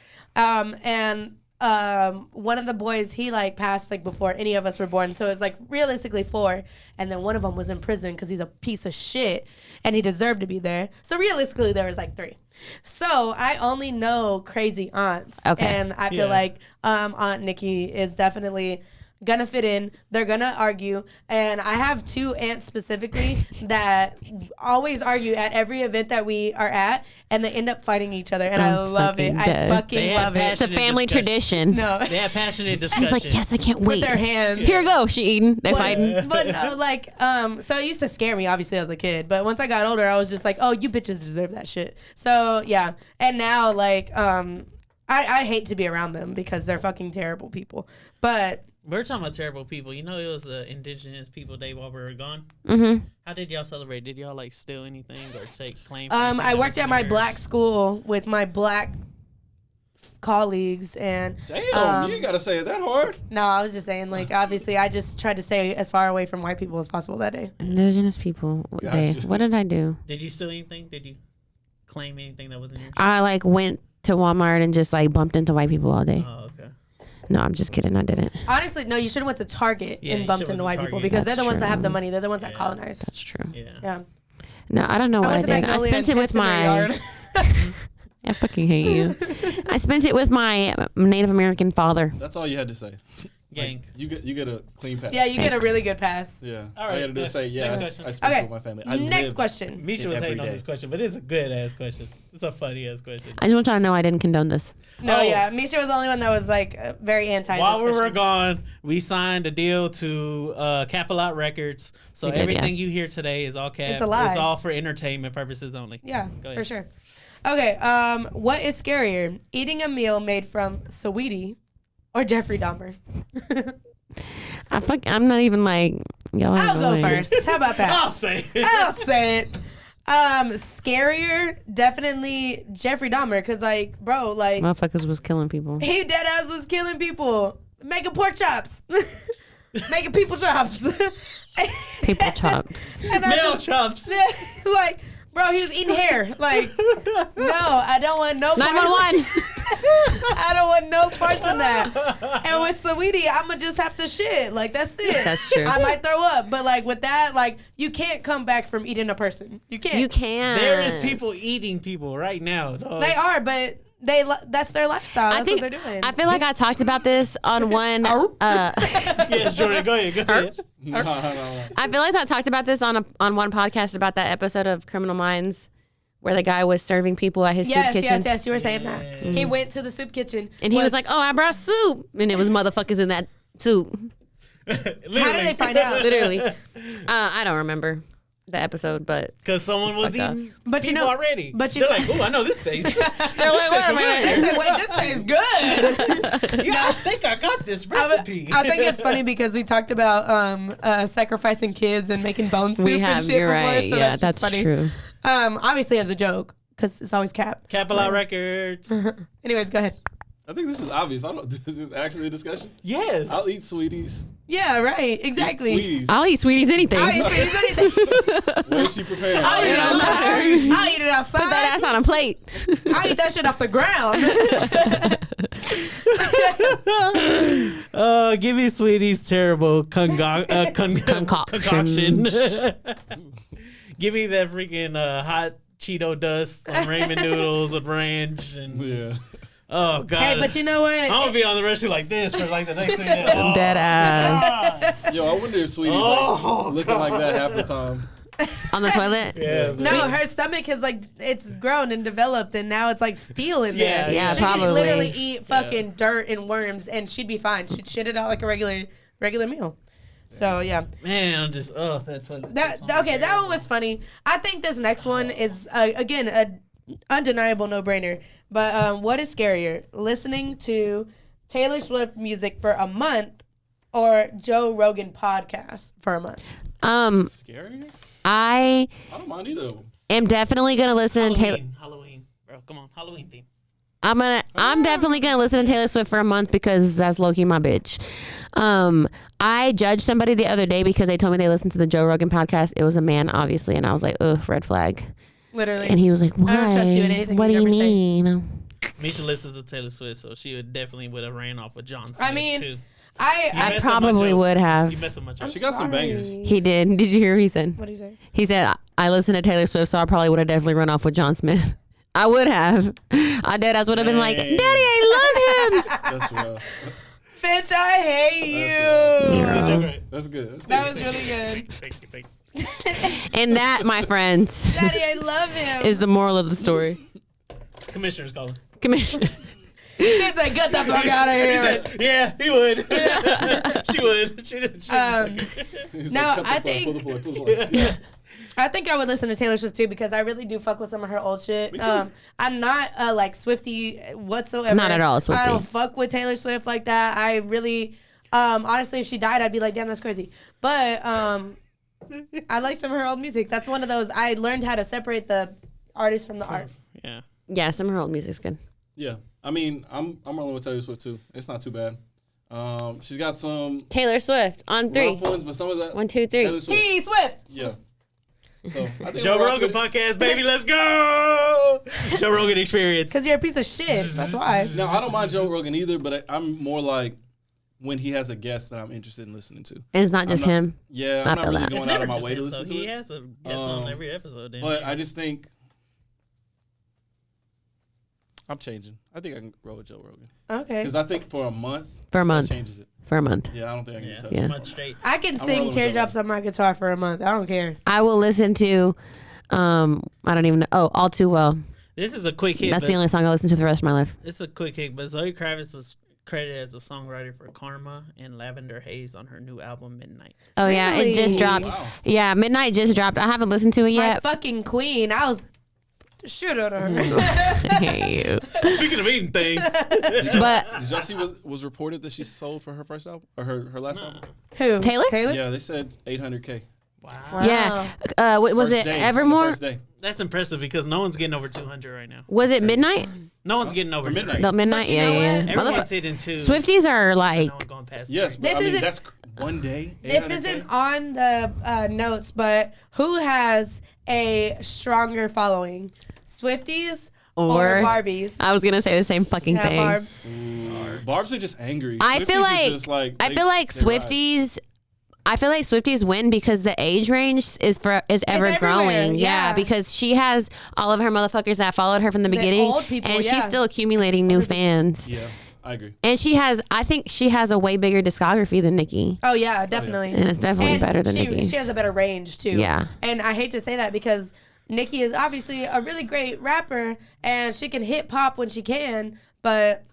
One of the boys, he like passed like before any of us were born, so it's like realistically 4. And then one of them was in prison because he's a piece of shit, and he deserved to be there. So realistically, there was like 3. So I only know crazy aunts, Okay. and I feel like Aunt Nikki is definitely gonna fit in. They're gonna argue, and I have 2 aunts specifically that always argue at every event that we are at, and they end up fighting each other, and I I'm love it. fucking I dead. fucking They have love it. It's a Passionate family discussion. tradition. No, They have passionate She's discussions. like, yes, I can't wait. with their hands. Here you go. She eating. They But- fighting. But no, like, so it used to scare me, obviously, as a kid. But once I got older, I was just like, oh, you bitches deserve that shit. So yeah, and now like, I hate to be around them because they're fucking terrible people. But We're talking about terrible people. You know, it was Indigenous People Day while we were gone. Mm-hmm. How did y'all celebrate? Did y'all like steal anything or take claim? I worked at my black school with my black colleagues, and Damn, you ain't gotta say it that hard. no, I was just saying, like, obviously, I just tried to stay as far away from white people as possible that day. Indigenous people day. Gotcha. What did I do? Did you steal anything? Did you claim anything that wasn't yours? I like went to Walmart and just like bumped into white people all day. Oh, okay. No, I'm just kidding. I didn't. Honestly, no, you should have went to Target Yeah, and you bumped should've into went white to people Target. because they're That's the ones that have the true. money. They're the ones that Yeah. colonized. That's true. Yeah. Yeah. No, I don't know what I went to did. I Magnolia spent and it with pissed in their my. yard. I fucking hate you. I spent it with my Native American father. That's all you had to say. Gang. Like, you get a clean pass. Yeah, you get a Thanks. really good pass. Yeah. All All right, you gotta do is Steph, say, yeah, next I question. spent Okay. with my family. I Next lived question. Misha was every hating on day. this question, but it's a good ass question. It's a funny ass question. I just want y'all to know I didn't condone this. No, Oh. yeah. Misha was the only one that was like very anti. While this we were question. gone, we signed a deal to Capalot Records. So We did, everything yeah. you hear today is all cap. It's a lie. It's all for entertainment purposes only. Yeah, Go ahead. for sure. Okay, what is scarier, eating a meal made from Saweetie or Jeffrey Dahmer? I'm not even like y'all. I'll go going. first. How about that? I'll say it. I'll say it. Scarier, definitely Jeffrey Dahmer, cause like, bro, like Motherfuckers was killing people. he dead ass was killing people, making pork chops, making people chops, People chops. And I Male just- chops. like, bro, he was eating hair. Like, no, I don't want no. 911. I don't want no parts in that. And with Saweetie, I'ma just have to shit. Like, that's it. That's true. I might throw up, but like with that, like you can't come back from eating a person. You can't. You can. There is people eating people right now. Dog. They are, but that's their lifestyle. That's what they're doing. I feel like I talked about this on one. Yes, Jordan, go ahead. Go ahead. No. I feel like I talked about this on one podcast about that episode of Criminal Minds where the guy was serving people at his soup kitchen. Yes. You were saying that. He went to the soup kitchen, And he was like, "Oh, I brought soup," and it was motherfuckers in that soup. "How did they find out?" Literally, I don't remember the episode, but Because someone was fucked up. eating But you people know- already. but you They're know- like, oh, I know this taste. they're like, "Wait a minute." They said, "Wait, this tastes good." Yeah, I think I got this recipe. I think it's funny because we talked about sacrificing kids and making bone soup We have. and shit You're before, right. so Yeah, just that's funny. true. Obviously as a joke because it's always cap. Capalot Records. Anyways, go ahead. I think this is obvious. I don't. Is this actually a discussion? Yes. I'll eat sweeties. Yeah, right. Exactly. Sweeties. I'll eat sweeties anything. I'll eat sweeties anything. What is she preparing? I'll eat it outside. I'll eat it outside. Put that ass on a plate. I'll eat that shit off the ground. Give me Sweetie's terrible concoction. Give me that freaking hot Cheeto dust on ramen noodles with ranch and Yeah. oh god. Hey, but you know what? I'm gonna be on the rescue like this for like the next thing. Oh. Dead ass. Yo, I wonder if Sweetie's Oh, like looking like that half the time. On the toilet? Yeah. No, her stomach has like it's grown and developed, and now it's like steel in there. Yeah, she probably. could literally eat fucking dirt and worms, and she'd be fine. She'd shit it out like a regular meal. So yeah. Man, I'm just that's what. That one was funny. I think this next one is again a undeniable no-brainer. But what is scarier, listening to Taylor Swift music for a month or Joe Rogan podcast for a month? Scarier? I don't mind either of them. am definitely gonna listen to Taylor. Halloween, bro. Come on, Halloween theme. I'm definitely gonna listen to Taylor Swift for a month because that's low-key my bitch. I judged somebody the other day because they told me they listened to the Joe Rogan podcast. It was a man, obviously, and I was like, ugh, red flag. Literally. And he was like, why? I don't trust you in anything What do you you ever say. mean? Misha listens to Taylor Swift, so she would have ran off with John Smith I mean, too. I probably would have. You messed up my joke. She got some bangers. He did. Did you hear what he said? What did he say? He said, I listened to Taylor Swift, so I probably would have definitely run off with John Smith. I would have. I deadass would have been like, Daddy, I love him. That's rough. Bitch, I hate you. That's good. That was really good. Thank you. And that, my friends, Daddy, I love him. is the moral of the story. Commissioner's calling. Commissioner. She said, "Get the fuck out of here." He said, yeah, he would. She would. She did. No, I think. I think I would listen to Taylor Swift too because I really do fuck with some of her old shit. I'm not like Swiftie whatsoever. Not at all Swiftie. I don't fuck with Taylor Swift like that. I really, honestly, if she died, I'd be like, damn, that's crazy. But I like some of her old music. That's one of those. I learned how to separate the artist from the art. Yeah. Yeah, some of her old music's good. Yeah, I mean, I'm rolling with Taylor Swift too. It's not too bad. She's got some Taylor Swift on 3. rough ones, but some of that 1, 2, 3. Taylor Swift. T Swift. Yeah. So I think Joe we're Rogan rocking it. podcast, baby. Let's go. Joe Rogan experience. Because you're a piece of shit. That's why. No, I don't mind Joe Rogan either, but I'm more like when he has a guest that I'm interested in listening to. And it's not just him. Yeah, I I'm not feel really that. going It's out of never my just way to him, listen though. to He it. has a guest on every episode. Damn But near. I just think I'm changing. I think I can roll with Joe Rogan. Okay. Because I think for a month, For a month. that changes it. For a month. Yeah, I don't think I can get touched. Yeah. A month straight. I can I'm sing rolling with teardrops on my guitar for a month. I don't care. I will listen to, I don't even know. Oh, All Too Well. This is a quick hit. That's but the only song I listen to for the rest of my life. It's a quick hit, but Zoe Kravitz was credited as a songwriter for Karma and Lavender Haze on her new album Midnight. Oh, yeah. It just Really? dropped. Wow. Yeah, Midnight just dropped. I haven't listened to it My yet. fucking queen. I was the shit out of her. I hate you. Speaking of eating things, But Did y'all see what was reported that she sold for her first album or her last album? Who? Taylor? Yeah, they said $800K. wow, yeah. What was First it? day, Evermore? First day. that's impressive because no one's getting over 200 right now. Was it Midnight? No one's getting over For Midnight. The Midnight? But you Yeah, know yeah. what? Everyone's Motherfucker- hitting 2. Swifties are like, No one going past Yes, three. but This I mean isn't- that's one day. This 800K? isn't on the notes, but who has a stronger following? Swifties or Or- Barbies? I was going to say the same fucking Yeah, thing. Barbs. Barbs are just angry. I Swifties feel are like just like I they- feel like they ride. Swifties. I feel like Swifties win because the age range is ever everywhere, growing. yeah. Because she has all of her motherfuckers that followed her from the beginning, old people, and yeah. she's still accumulating new fans. Yeah, I agree. And I think she has a way bigger discography than Nicki, Oh yeah, definitely. and it's definitely And better than she, Nicki's. She has a better range too. Yeah. And I hate to say that because Nicki is obviously a really great rapper and she can hit pop when she can, but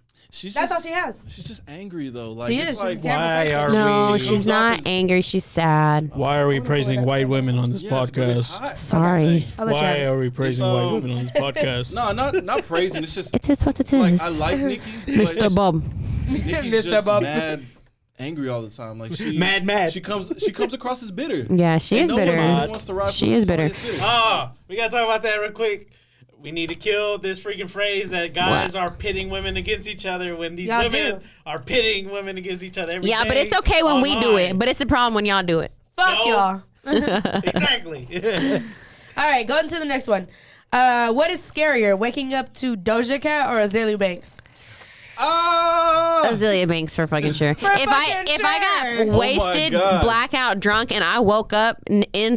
that's all she has. She's just angry though. Like She it's is. like She's a terrible Why person. are No, we? she's comes not off as- angry. She's sad. Why are we praising white women on this yes, but it's podcast? hot. Sorry. I'll let you have Why it. are we praising It's, white women on this podcast? No, not praising. It's just It is what it like is. I like Nicki, Mr. but Bob. Nicki's Mr. just Bob. mad, angry all the time. Like she Mad. She comes across as bitter. Yeah, she And is no bitter. one really wants to ride She for is somebody bitter. that's Oh, we gotta talk about that real quick. We need to kill this freaking phrase that guys What? are pitting women against each other when these Y'all women do. are pitting women against each other every Yeah, but day it's okay when we do online. it. But it's a problem when y'all do it. Fuck So- y'all. Exactly. All right, going to the next one. What is scarier, waking up to Doja Cat or Azealia Banks? Azealia Banks for fucking sure. if I got wasted, God. blackout, drunk, and I woke up in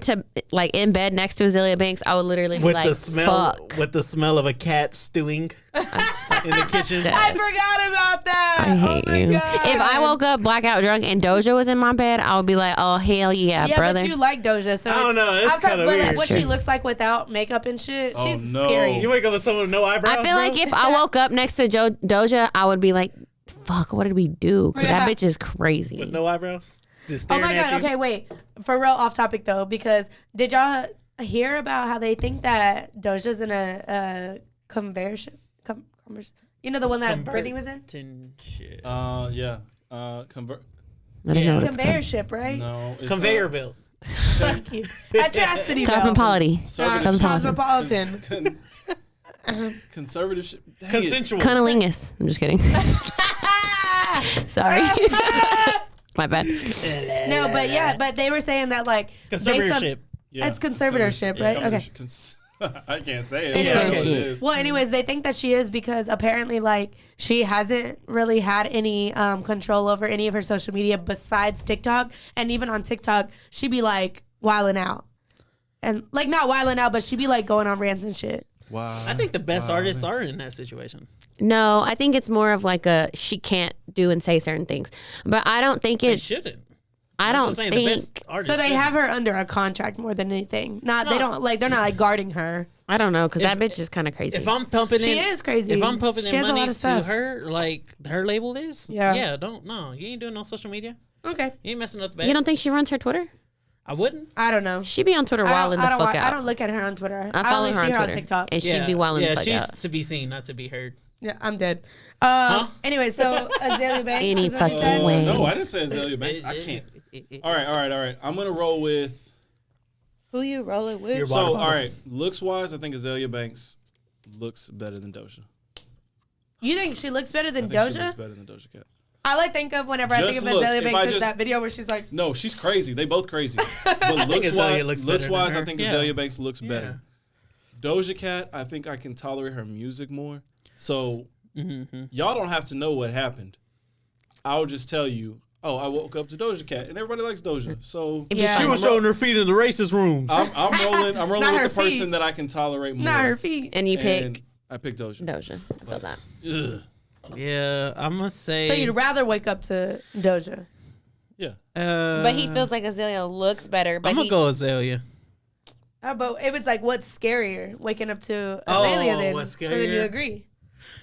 bed next to Azealia Banks, I would literally be with like, the smell "Fuck." with the smell of a cat stewing. in the kitchen. I forgot about that. I hate you. God. If I woke up blackout drunk and Doja was in my bed, I would be like, oh, hell yeah, brother. But you like Doja, so I don't know. It's kind of weird. Like what she looks like without makeup and shit. Oh, She's no. scary. You wake up with someone with no eyebrows. I feel like if I woke up next to Doja, I would be like, fuck, what did we do? Because that bitch is crazy. With no eyebrows? Just Oh staring my at God. you. Okay, wait. For real, off topic though, because did y'all hear about how they think that Doja's in a conveyor ship? You know the one that Britney was in? Shit. Yeah. I don't know It's what a it's conveyor called. ship, right? No. It's Conveyor belt. Thank you. At Chastity Belt. Cosmopolitan. Conservative. Consensual. Cunnilingus. I'm just kidding. Sorry. My bad. No, but yeah, but they were saying that like Conservatorship. It's conservatorship, right? Okay. I can't say it. It's That's what bullshit. it is. Well, anyways, they think that she is because apparently, like, she hasn't really had any control over any of her social media besides TikTok. And even on TikTok, she'd be like wilding out, and like not wilding out, but she'd be like going on rants and shit. Wow. I think the best artists are in that situation. No, I think it's more of like a she can't do and say certain things. But I don't think They it. shouldn't. I That's what don't I'm saying, the think. best artists So they shouldn't. have her under a contract more than anything. Not they No. don't like they're not like guarding her. I don't know because that If- bitch is kind of crazy. If I'm pumping She in, is crazy. If I'm pumping She in has a lot money of to stuff. her, like her label is, Yeah. don't no, you ain't doing no social media. Okay. You ain't messing up the bag. you don't think she runs her Twitter? I wouldn't. I don't know. She be on Twitter wilding the I don't, fuck out. I don't look at her on Twitter. I follow only her see on her Twitter, on TikTok. and she'd be wilding Yeah, the fuck she's out. to be seen, not to be heard. Yeah, I'm dead. Anyway, so Azalea Banks. Any is what you said? fucking way. No, I didn't say Azalea Banks. I can't. All right. I'm gonna roll with. Who you rolling with? So, all right, looks wise, I think Azalea Banks looks better than Doja. You think she looks better I than think she Doja? looks better than Doja Cat. I like think of whenever I think Just of looks. Azalea If Banks I is just- that video where she's like, No, she's crazy. They both crazy. But Azalea looks looks better wise, than I her. think Yeah. Azalea Banks looks better. Doja Cat, I think I can tolerate her music more. So y'all don't have to know what happened. I'll just tell you. Oh, I woke up to Doja Cat, and everybody likes Doja. So She was showing her feet in the racist rooms. I'm rolling Not with her the person feet. that I can tolerate more. not her feet. And you pick And I picked Doja. Doja. I feel that. Ugh. Yeah, I must say. So you'd rather wake up to Doja? Yeah. But he feels like Azalea looks better. But I'm gonna go Azalea. How about it was like what's scarier, waking up to Azalea then? what's So then you scarier? agree.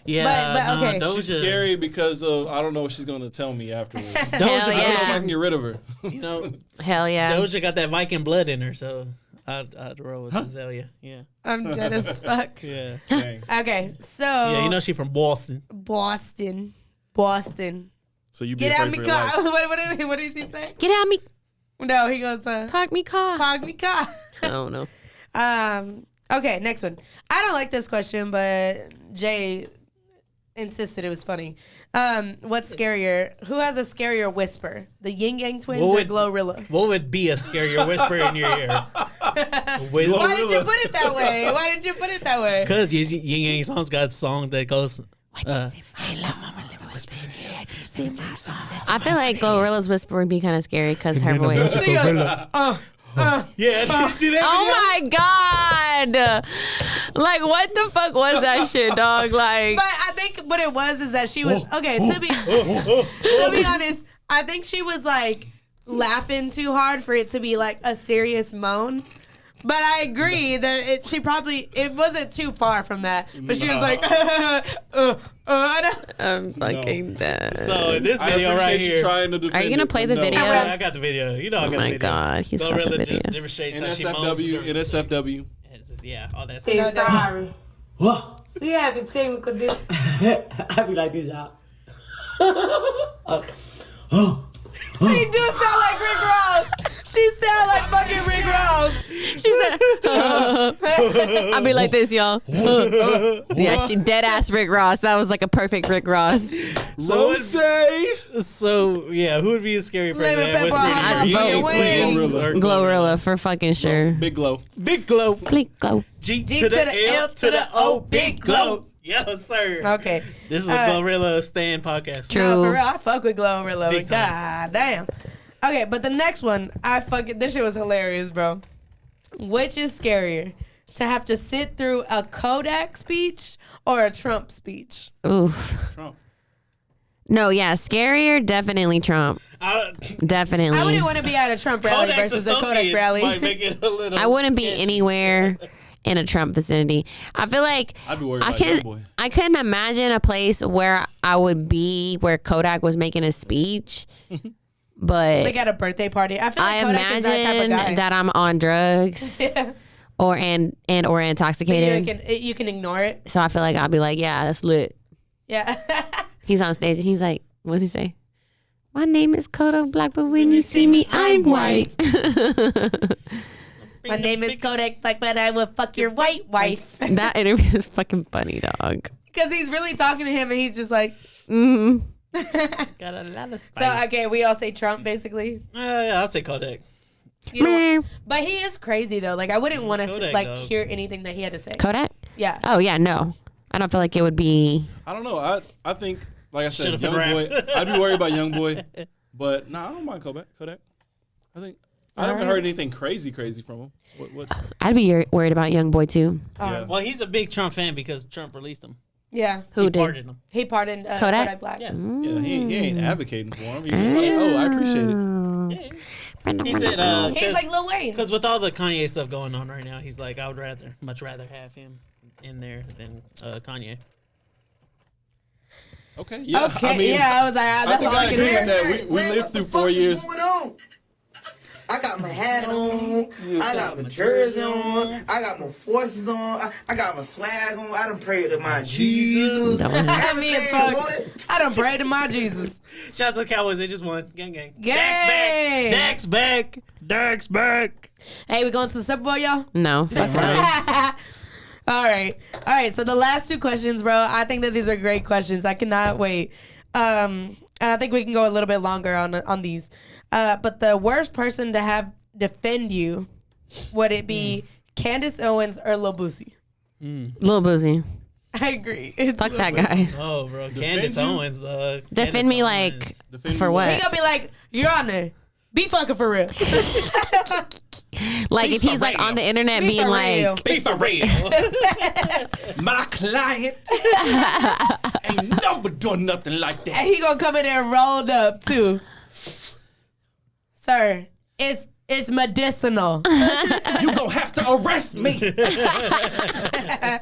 Yeah, But, okay. no, She's Doja, scary because of I don't know what she's gonna tell me afterwards. Doja, Hell I don't know if I yeah. can get rid of her. You know, Hell yeah. Doja got that Viking blood in her, so I'd roll with Azalea. Yeah, I'm dead as fuck. yeah, Dang. Okay, so yeah. You know she from Boston. Boston. So you be Get out afraid me for your car. life. What does he say? Get out me. No, he goes, Park me car. park me car. I don't know. Okay, next one. I don't like this question, but Jay insisted it was funny. What's scarier? Who has a scarier whisper? The Yin Yang Twins What or would- Glorilla? What would be a scarier whisper in your ear? Why did you put it that way? Why did you put it that way? Because Yin Yang Song's got a song that goes. I feel like Glorilla's whisper would be kind of scary because her voice. She goes, Yeah, did you see that? Oh my god! Like what the fuck was that shit, dog? Like But I think what it was is that she was okay. To be honest, I think she was like laughing too hard for it to be like a serious moan. But I agree that it wasn't too far from that. But she was like, I'm fucking dead. So in this I video right appreciate you here. trying to defend Are you gonna it, play but the no. video? Yeah, I got the video. You know I Oh got the my video. god, he's got the Glorilla video. demonstrates how she moans. NSFW. Yeah, all that Say stuff. sorry. What? See, I haven't seen me could do. I be like this, y'all. she do sound like Rick Ross. She sound like fucking Rick Ross. She said, I'll be like this, y'all. Yeah, she dead ass Rick Ross. That was like a perfect Rick Ross. So yeah, who would be a scary person? Lemon that pepper whispered in I'd your ear? vote Yin Yang Twins or Glorilla for fucking sure. Big Glow. Big Glow. Big Glow. G to the L to the O. Big Glow. Yes, sir. Okay. This is a Glorilla Stan podcast. No, for real, I fuck with Glorilla. Big God damn. Okay, but the next one, this shit was hilarious, bro. Which is scarier? to have to sit through a Kodak speech or a Trump speech? Oof. Trump. No, yeah, scarier, definitely Trump. Definitely. I wouldn't want to be at a Trump rally Kodak's versus a Kodak associates rally. might make it a little I wouldn't be sketchy. anywhere in a Trump vicinity. I feel like I'd be worried about YoungBoy. I couldn't imagine a place where I would be where Kodak was making a speech. But Like at a birthday party. I feel like I Kodak is that type of imagine guy. that I'm on drugs or intoxicated. You can ignore it. So I feel like I'll be like, yeah, that's lit. Yeah. He's on stage and he's like, what does he say? My name is Kodak Black, but when you see me, I'm white. My name is Kodak Black, but I will fuck your white wife. That interview is fucking funny, dog. Because he's really talking to him and he's just like, Got a lot of spice. So, okay, we all say Trump, basically. Yeah, I'll say Kodak. You know, but he is crazy, though. Like, I wouldn't want to, Kodak, like, though. hear anything that he had to say. Kodak? Yeah. Oh, yeah, no. I don't feel like it would be. I don't know. I think, like I said, Should've been YoungBoy. rapped. I'd be worried about YoungBoy, but I don't mind Kodak. I think I haven't heard anything crazy from him. What? I'd be worried about YoungBoy, too. Well, he's a big Trump fan because Trump released him. Yeah. Who He did? pardoned him. He pardoned Kodak? Kodak Black. Yeah. Yeah, he ain't advocating for him. He's just like, oh, I appreciate it. He said, He's like Lil Wayne. because with all the Kanye stuff going on right now, he's like, I would much rather have him in there than Kanye. Okay, yeah. Okay, I mean, yeah, I was like, that's think all I can agree hear. with that. We lived through 4 years. I got my hat on. I got my jersey on. I got my forces on. I got my swag on. I done prayed to my Jesus. That me as fuck. I done prayed to my Jesus. Shouts to Cowboys. They just won. Gang, gang. Gang. Dak's back. Dak's back. Hey, we going to the Super Bowl, y'all? No. Fuck no. All right. So the last two questions, bro. I think that these are great questions. I cannot wait. And I think we can go a little bit longer on these. But the worst person to have defend you, would it be Candace Owens or Lil Boosie? Lil Boosie. I agree. Fuck that guy. Oh, bro. Candace Owens. Defend me like for what? He gonna be like, Your Honor, be fucking for real. Like if he's like on the internet being like, Be for real. My client ain't never done nothing like that. And he gonna come in there rolled up too. Sir, it's medicinal. You gonna have to arrest me.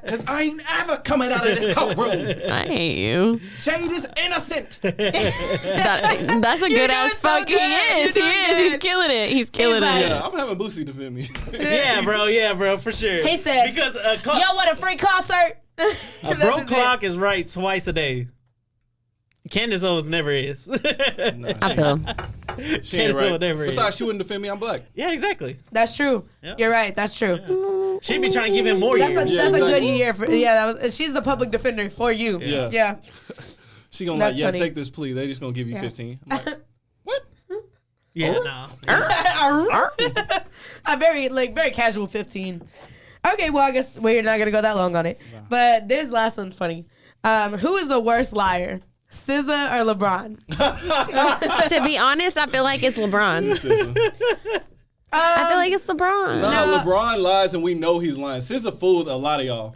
Cause I ain't ever coming out of this courtroom. I hate you. Jade is innocent. That's a good ass so fuck. He good. is. He is. He's killing it. He's killing it. Yeah, I'm having Boosie defend me. Yeah, bro, for sure. He said, because Yo, what a free concert. a broke clock is right twice a day. Candace Owens never is. I feel. She ain't right. Never is. Besides, she wouldn't defend me. I'm black. Yeah, exactly. That's true. Yep. You're right. That's true. Yeah. She'd be trying to give him more That's years. a good year. She's the public defender for you. Yeah. She gonna That's like, funny. take this plea. They just gonna give you 15. I'm like, Yeah, no. A very casual 15. Okay, well I guess we're not gonna go that long on it. But this last one's funny. Who is the worst liar? SZA or LeBron? To be honest, I feel like it's LeBron. I feel like it's LeBron. No, LeBron lies and we know he's lying. SZA fooled a lot of y'all.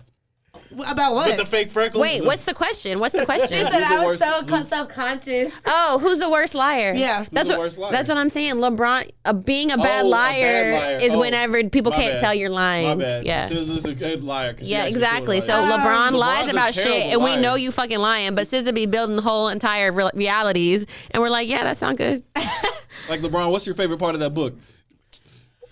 About what? With the fake freckles? Wait, what's the question? She said I was so self-conscious. Oh, who's the worst liar? Yeah. That's the worst liar? That's what I'm saying. LeBron, being a bad Oh, a liar, bad liar. is Oh, whenever people my can't bad. tell you're lying. My bad. Yeah. SZA's a good liar. 'cause she Yeah, actually exactly. fooled So a lot of y'all. LeBron LeBron's lies a about shit, terrible and we liar. know you fucking lying. But SZA be building whole entire realities, and we're like, yeah, that sound good. Like, LeBron, what's your favorite part of that book?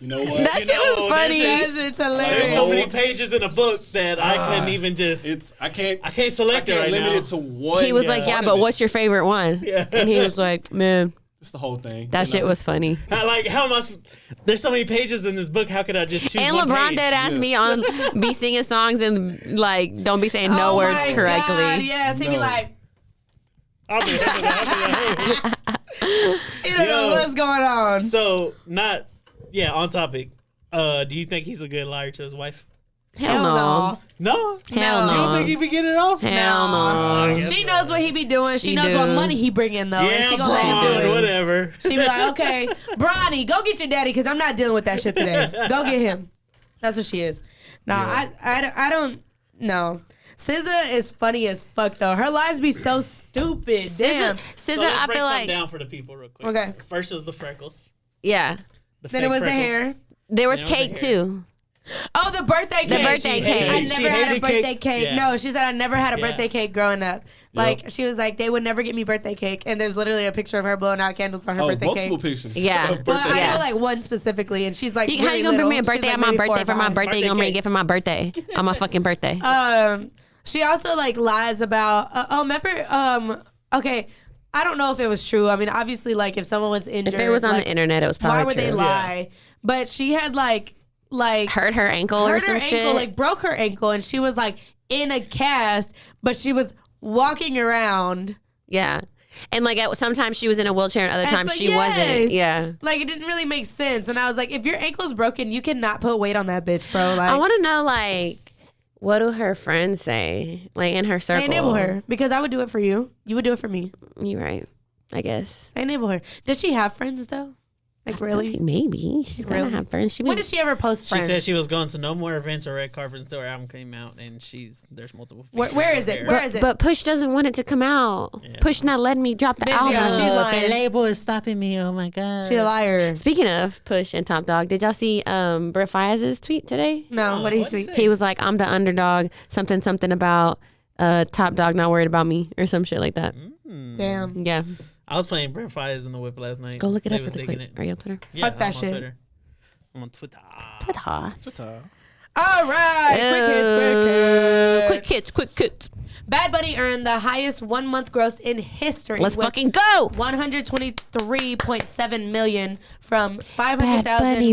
You know what? That shit was funny. It's hilarious. There's so many pages in a book that I couldn't even just. I can't select it right limit now. it to one. He was like, yeah, but what's your favorite one? Yeah. And he was like, man, Just the whole thing. that shit was funny. How am I? There's so many pages in this book. How could I just choose And one LeBron page? did ask me on be singing songs and like don't be saying no Oh words my correctly. God, yes, he'd be No. like, I'll be you don't know what's going on. So on topic. Do you think he's a good liar to his wife? Hell no. No? Hell You don't no. think he be getting it off? Hell no. She knows what he be doing. She She knows do. what money he bring in though. and Yeah, she gonna let him do Braun, it. whatever. She be like, okay, Bronny, go get your daddy because I'm not dealing with that shit today. Go get him. That's what she is. No, I don't know. SZA is funny as fuck though. Her lives be so stupid. Damn. SZA, let's I break feel something like down for the people real quick. Okay. First was the freckles. Yeah. Then it was the hair. There was Then it was cake the hair. too. Oh, the birthday cake. The birthday cake. I She never had a hated birthday cake. cake. Yeah. No, she said I never had a Yeah. birthday cake growing up. Like she was like, they would never get me birthday cake, and there's literally a picture of her blowing out candles on her birthday multiple cake. pictures. Yeah. of Well, birthday I know Yeah. like one specifically, and she's like, How really you gonna bring me a little. She's, birthday like, on my maybe 4 birthday or for my 5. birthday? You gonna bring a gift for my birthday on my fucking birthday? She also like lies about. Remember? Okay, I don't know if it was true. I mean, obviously, like if someone was injured, If it was on like, the internet, it was probably why would they true. lie? But she had like hurt her ankle or hurt some her shit. ankle, like broke her ankle, and she was like in a cast, but she was walking around. Yeah. And like sometimes she was in a wheelchair and other And times it's she like, wasn't. yes. Yeah. Like it didn't really make sense, and I was like, if your ankle's broken, you cannot put weight on that bitch, bro. Like I want to know like what do her friends say like in her circle? I enable her because I would do it for you. You would do it for me. You're right. I guess. I enable her. Does she have friends though? Like really? Like, maybe she's gonna Really? have friends. When did she ever post She friends? said she was going to no more events or red carpets until her album came out, and there's multiple. Where is it? Where is it? But Push doesn't want it to come out. Push not letting me drop the Bitch, album. yeah, she's lying. The label is stopping me. Oh my god. She a liar. Speaking of Push and Top Dog, did y'all see Brett Fayez's tweet today? No, what did he tweet? He was like, "I'm the underdog." Something about Top Dog not worried about me or some shit like that. Damn. Yeah. I was playing Brent Fires in the whip last night. Go look it They up was really digging quick. it. Are you on Twitter? Yeah, Fuck that I'm shit. On Twitter. I'm on Twitter. Twitter. All right. Quick hits. Bad Bunny earned the highest 1 month gross in history. Let's with fucking go. 123.7 million from Bad Bunny,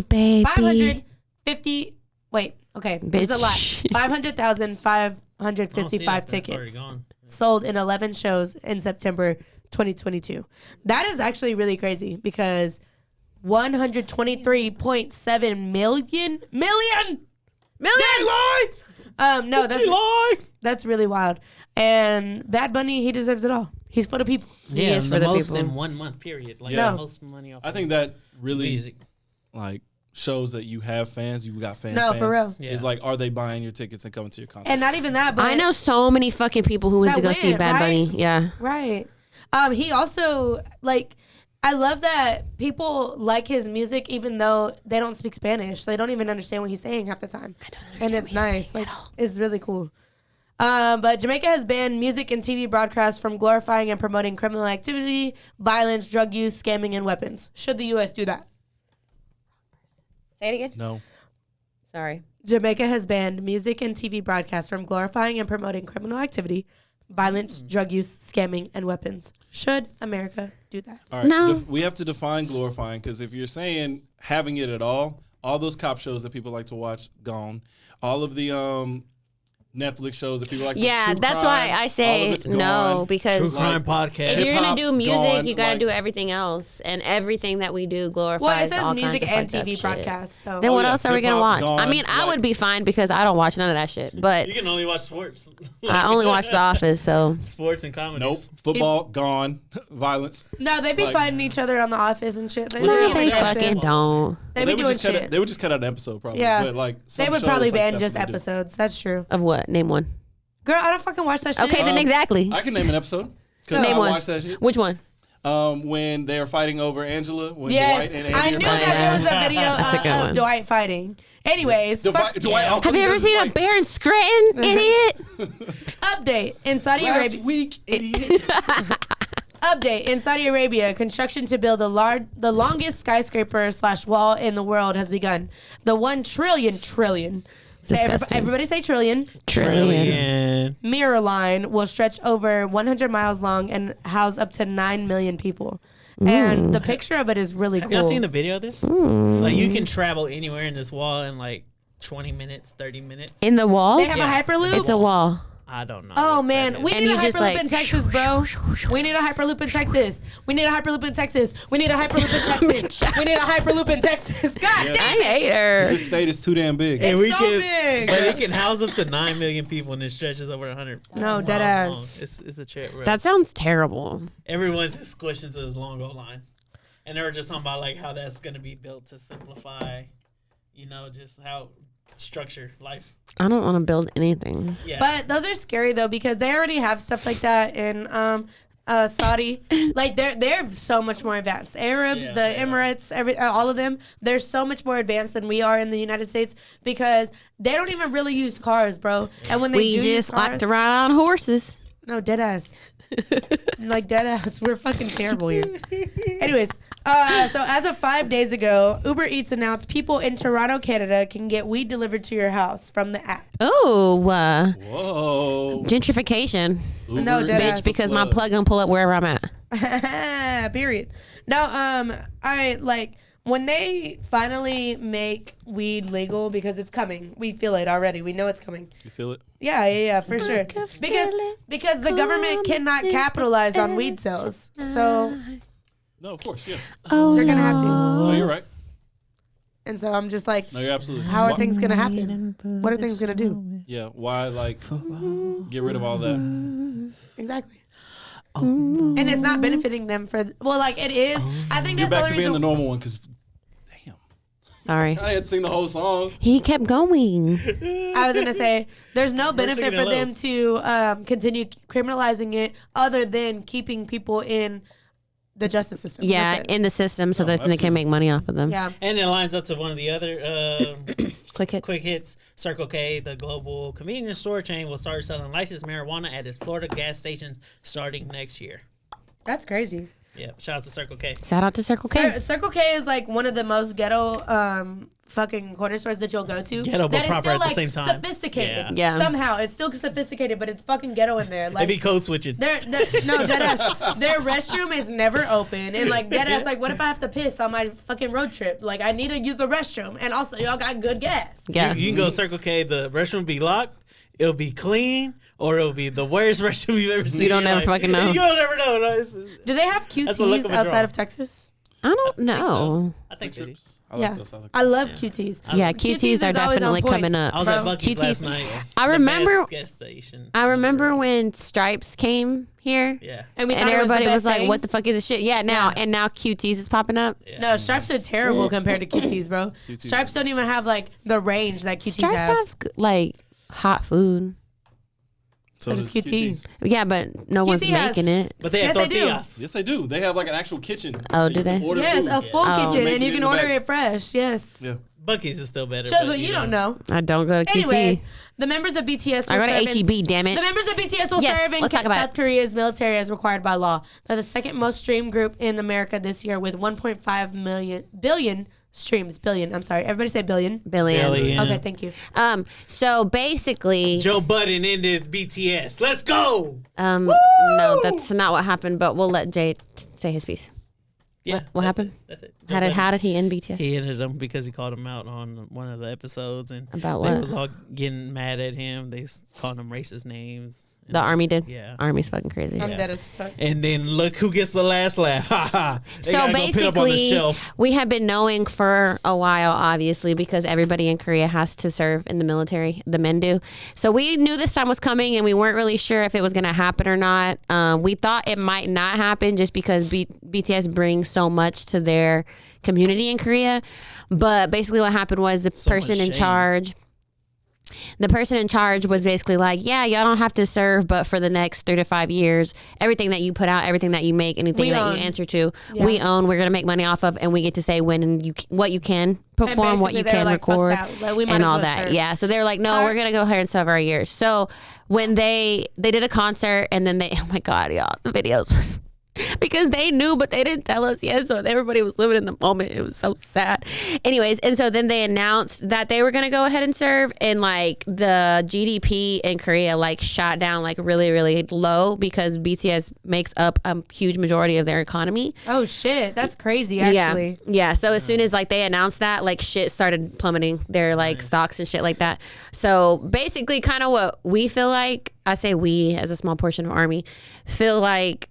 500,000. baby. 550. Wait. Okay. This is a lot. Bitch. 500,555 tickets sold in 11 shows in September 2022. That is actually really crazy because 123.7 million. No, that's really wild. And Bad Bunny, he deserves it all. He's for the people. Yeah, He is the for the most people. in 1 month period. Like Yeah. the most money off. I think that really music. like shows that you have fans. You got fans. No, for real. Yeah. It's like, are they buying your tickets and coming to your concert? And not even that, but I know so many fucking people who went That to go see went, Bad right? Bunny. Yeah. Right. He also like I love that people like his music even though they don't speak Spanish. They don't even understand what he's saying half the time. And it's nice. Like it's really cool. But Jamaica has banned music and TV broadcasts from glorifying and promoting criminal activity, violence, drug use, scamming, and weapons. Should the U.S. do that? Say it again. No. Sorry. Jamaica has banned music and TV broadcasts from glorifying and promoting criminal activity, violence, drug use, scamming, and weapons. Should America do that? All right. No. We have to define glorifying because if you're saying having it at all those cop shows that people like to watch, gone. All of the Netflix shows that people like. Yeah, true that's crime, why I all of say it's no gone. because True crime podcast. if you're gonna Hip-hop do music, gone, you gotta like- do everything else, and everything that we do glorifies. Well, it says all music kinds of and fucked up TV shit. broadcasts. So. Then what yeah, else are we gonna hip-hop watch? I gone, mean, I like- would be fine because I don't watch none of that shit. But You can only watch sports. I only watch The Office, so Sports and comedy. Nope. Football gone. Violence. No, they be Like- fighting each other on The Office and shit. They, Well, no, be they arrested. fucking don't. They be would doing just cut shit. it, they would just cut out an episode probably. Yeah. But like They some would shows, probably like, ban that's just what they do. episodes. That's true. Of what? Name one. Girl, I don't fucking watch that shit. Okay, then exactly. I can name an episode. Because Name I one. watched that shit. Which one? When they are fighting over Angela. When Yes, Dwight and I Andy knew are that fighting. there was a video That's a good of one. Dwight fighting. Anyways, fuck- Dwight Have Elkins you ever does seen a fight. bear in Scranton, idiot? update in Saudi Last Arabia. week, idiot. Update in Saudi Arabia, construction to build the longest skyscraper / wall in the world has begun. The 1 trillion. Say Disgusting. everybody say trillion. Trillion. Mirror line will stretch over 100 miles long and house up to 9 million people. And the picture of it is really Have cool. y'all seen the video of this? Like you can travel anywhere in this wall in like 20 minutes, 30 minutes. In the wall? They have Yeah. a Hyperloop? It's a wall. I don't know. Oh what man, that we is. need a you just, Hyperloop like, in Texas, bro. We need a Hyperloop in Texas. We need a Hyperloop in Texas. We need a Hyperloop in Texas. We need a Hyperloop in Texas. God damn I it. hate her. This state is too damn big. And It's so big. But it can house up to 9 million people and it stretches over 100. No, miles dead long. ass. It's a trip, bro. That sounds terrible. Everyone's just squished into this long goal line. And they were just talking about like how that's gonna be built to simplify, you know, just how structure life. I don't want to build anything. Yeah. But those are scary though because they already have stuff like that in Saudi. Like they're so much more advanced. Arabs, the Emirates, all of them, they're so much more advanced than we are in the United States because they don't even really use cars, bro. And when they do use like cars, to ride on horses. No, dead ass. Like dead ass. We're fucking terrible here. Anyways, so as of 5 days ago, Uber Eats announced people in Toronto, Canada can get weed delivered to your house from the app. Oh, whoa. Gentrification. Uber no, dead bitch, ass. Because my plug gonna pull up wherever I'm at. Period. Now, I like when they finally make weed legal because it's coming. We feel it already. We know it's coming. You feel it? Yeah, for sure. Because the government cannot capitalize on weed sales. So no, of course, yeah. They're gonna have to. No, you're right. And so I'm just like, no, you're absolutely. How are things gonna happen? What are things gonna do? Yeah, why get rid of all that? Exactly. And it's not benefiting them it is. I think Get that's back the to reason. being the normal one because. Sorry. I had to sing the whole song. He kept going. I was gonna say there's no benefit for them to continue criminalizing it other than keeping people in the justice system. Yeah, in the system so that they can make money off of them. Yeah. And it lines up to one of the other quick hits. Circle K, the global convenience store chain, will start selling licensed marijuana at its Florida gas stations starting next year. That's crazy. Yeah, shout out to Circle K. Shout out to Circle K. Circle K is like one of the most ghetto fucking corner stores that you'll go to. Ghetto, but that is proper still, at the same time. Sophisticated. Yeah. Somehow it's still sophisticated, but it's fucking ghetto in there. Like They be code switching. no, deadass. Their restroom is never open, and like deadass. Like, what if I have to piss on my fucking road trip? Like, I need to use the restroom, and also y'all got good gas. Yeah. You can go Circle K. The restroom will be locked. It'll be clean. Or it'll be the worst restroom you've ever seen. You don't never fucking know. You don't ever know. No, Do they have QTs outside of Texas? I don't know. I think so. I love QTs. Yeah, QTs are definitely coming up. I was at Buc-ee's last night. I remember. The best gas station. I remember when Stripes came here. Yeah. And everybody was like, thing. "What the fuck is this shit?" Yeah, now QTs is popping up. Yeah. No, Stripes are terrible compared to QTs, bro. Stripes don't even have like the range that QTs Stripes have. have like hot food. So does QT. Yeah, but no one's making it. But they have tortillas. Yes, they do. They have like an actual kitchen. Oh, do they? Yes, a full kitchen, and you can order it fresh. Yes. Yeah. Buc-ee's is still better. Shows what you don't know. I don't go to QT. Anyways, the members of BTS will I go to serve HEB, damn it. The members of BTS will Yes, serve in let's talk about South it. Korea's military as required by law. They're the second most streamed group in America this year with 1.5 billion streams. Billion. I'm sorry. Everybody say billion. Billion. Okay, thank you. So basically, Joe Budden ended BTS. Let's go. no, that's not what happened. But we'll let Jay say his piece. Yeah. What happened? That's it. How did he end BTS? He ended them because he called him out on one of the episodes, and About they what? was all getting mad at him. They called him racist names. The Army did. Yeah. Army's fucking crazy. I'm dead as fuck. And then look who gets the last laugh. Ha ha. They So gotta go put up on the basically, shelf. we have been knowing for a while, obviously, because everybody in Korea has to serve in the military. The men do. So we knew this time was coming, and we weren't really sure if it was going to happen or not. We thought it might not happen just because BTS brings so much to their community in Korea. But basically what happened was the person in charge... The person in charge was basically like, yeah, y'all don't have to serve, but for the next 3 to 5 years, everything that you put out, everything that you make, anything that you answer to, we own, we're going to make money off of, and we get to say when and what you can perform, what you can record, and all that. Yeah, so they're like, no, we're going to go ahead and serve our years. So when they did a concert, and then oh my God, y'all, the videos was... Because they knew, but they didn't tell us yet. So everybody was living in the moment. It was so sad. Anyways, and so then they announced that they were going to go ahead and serve. And like the GDP in Korea like shot down like really, really low because BTS makes up a huge majority of their economy. Oh shit, that's crazy actually. Yeah. So as soon as like they announced that, like shit started plummeting, their like stocks and shit like that. So basically kind of what we feel like, I say we as a small portion of Army, feel like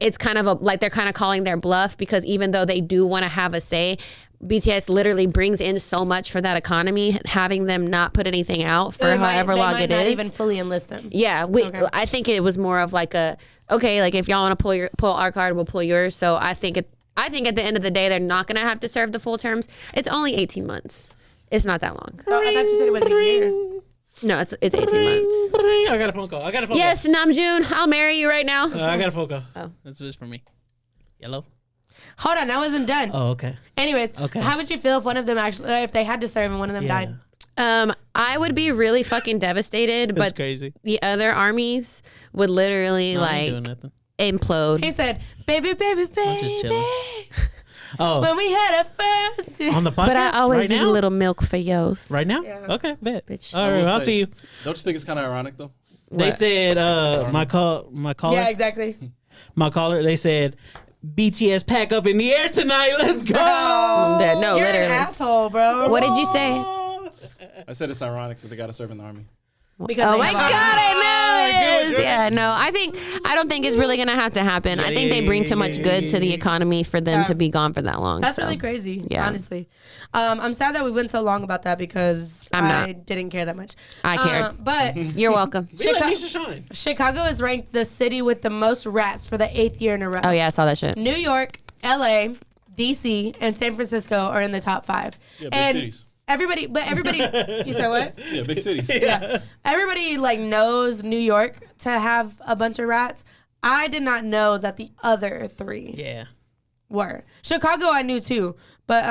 it's kind of like they're kind of calling their bluff because even though they do want to have a say, BTS literally brings in so much for that economy, having them not put anything out for however long it is. They might not even fully enlist them. Yeah, I think it was more of like like if y'all want to pull our card, we'll pull yours. So I think at the end of the day, they're not going to have to serve the full terms. It's only 18 months. It's not that long. So I thought you said it was a year. No, it's 18 months. I got a phone call. Yes, Namjoon, I'll marry you right now. I got a phone call. Oh. That's just for me. Yellow. Hold on, I wasn't done. Oh, okay. Anyways, how would you feel if one of them if they had to serve and one of them died? I would be really fucking devastated, That's but crazy. the other armies would literally implode. He said, "Baby, baby, baby." I'm just chilling. Oh, when we had our first on the podcast. But I always right use now? a little milk for yours. Right now? Yeah. Okay, bet. Bitch. All right, I'll see you. Don't you think it's kind of ironic though? They said my caller. Yeah, exactly. My caller. They said BTS pack up in the air tonight. Let's go. No, You're literally. an asshole, bro. What did you say? I said it's ironic that they got to serve in the army. Because Oh they my have God, a- I know it is. Yeah, no, I don't think it's really gonna have to happen. I think they bring too much good to the economy for them to be gone for that long. That's so. really crazy, Yeah. honestly. I'm sad that we went so long about that because I didn't care that much. I cared. But You're welcome. Chicago is ranked the city with the most rats for the 8th year in a row. Oh yeah, I saw that shit. New York, LA, DC, and San Francisco are in the top 5. Yeah, big and cities. Everybody, you said what? Yeah, big cities. Yeah. Everybody knows New York to have a bunch of rats. I did not know that the other 3 were. Chicago I knew too, but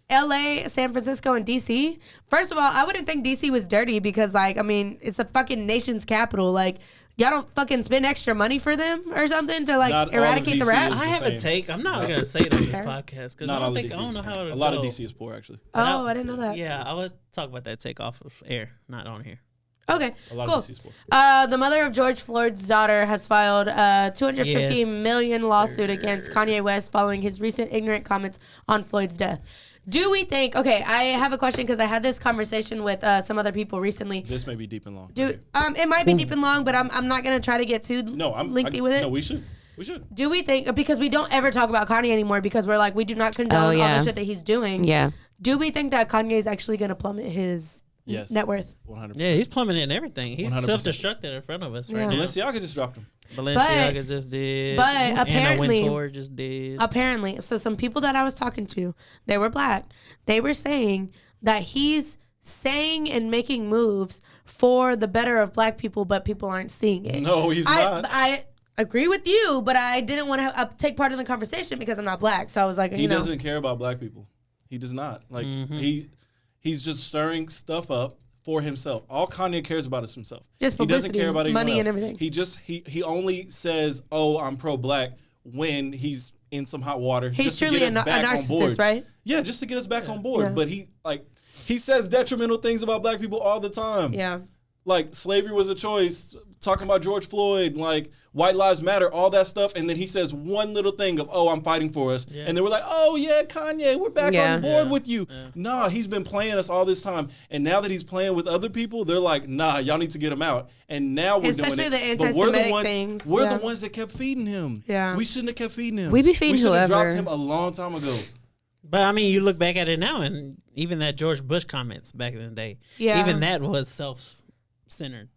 LA, San Francisco, and DC. First of all, I wouldn't think DC was dirty because it's a fucking nation's capital. Like, y'all don't fucking spend extra money for them or something to eradicate the rats? I have a take. I'm not gonna say it on this podcast because I don't know how to. A lot of DC is poor actually. Oh, I didn't know that. Yeah, I would talk about that take off of air, not on here. Okay, A lot cool. of DC is poor. The mother of George Floyd's daughter has filed a $250 million lawsuit against Kanye West following his recent ignorant comments on Floyd's death. Do we think? Okay, I have a question because I had this conversation with some other people recently. This may be deep and long. It might be deep and long, but I'm not gonna try to get too lengthy with it. No, we should. We should. Do we think, because we don't ever talk about Kanye anymore because we're like, we do not condone all the shit that he's doing. Yeah. Do we think that Kanye is actually gonna plummet his net worth? 100%. Yeah, he's plummeting and everything. He's 100%. self-destructing in front of us right now. Balenciaga just dropped him. Balenciaga just did. But apparently, Anna Wintour just did. Apparently, so some people that I was talking to, they were black. They were saying that he's saying and making moves for the better of black people, but people aren't seeing it. No, he's not. I agree with you, but I didn't want to take part in the conversation because I'm not black. So I was like, He doesn't care about black people. He does not. Like he's just stirring stuff up for himself. All Kanye cares about is himself. Just he doesn't publicity, care about anyone money else. and everything. He just he only says, "Oh, I'm pro-black" when he's in some hot water. He's just to truly get us a back on board. narcissist, right? Yeah, just to get us back on board. Yeah. But he says detrimental things about black people all the time. Yeah. Like slavery was a choice, talking about George Floyd, like white lives matter, all that stuff. And then he says one little thing of, "Oh, I'm fighting for us." Yeah. And then we're like, "Oh yeah, Kanye, we're back on board with you." Yeah. Nah, he's been playing us all this time. And now that he's playing with other people, they're like, "Nah, y'all need to get him out." And now we're Especially doing the it. But we're the anti-Semitic ones, things. we're the ones that kept feeding him. Yeah. We shouldn't have kept feeding him. We be feeding should have whoever. dropped him a long time ago. But I mean, you look back at it now, and even that George Bush comments back in the day, Yeah. even that was self-centered.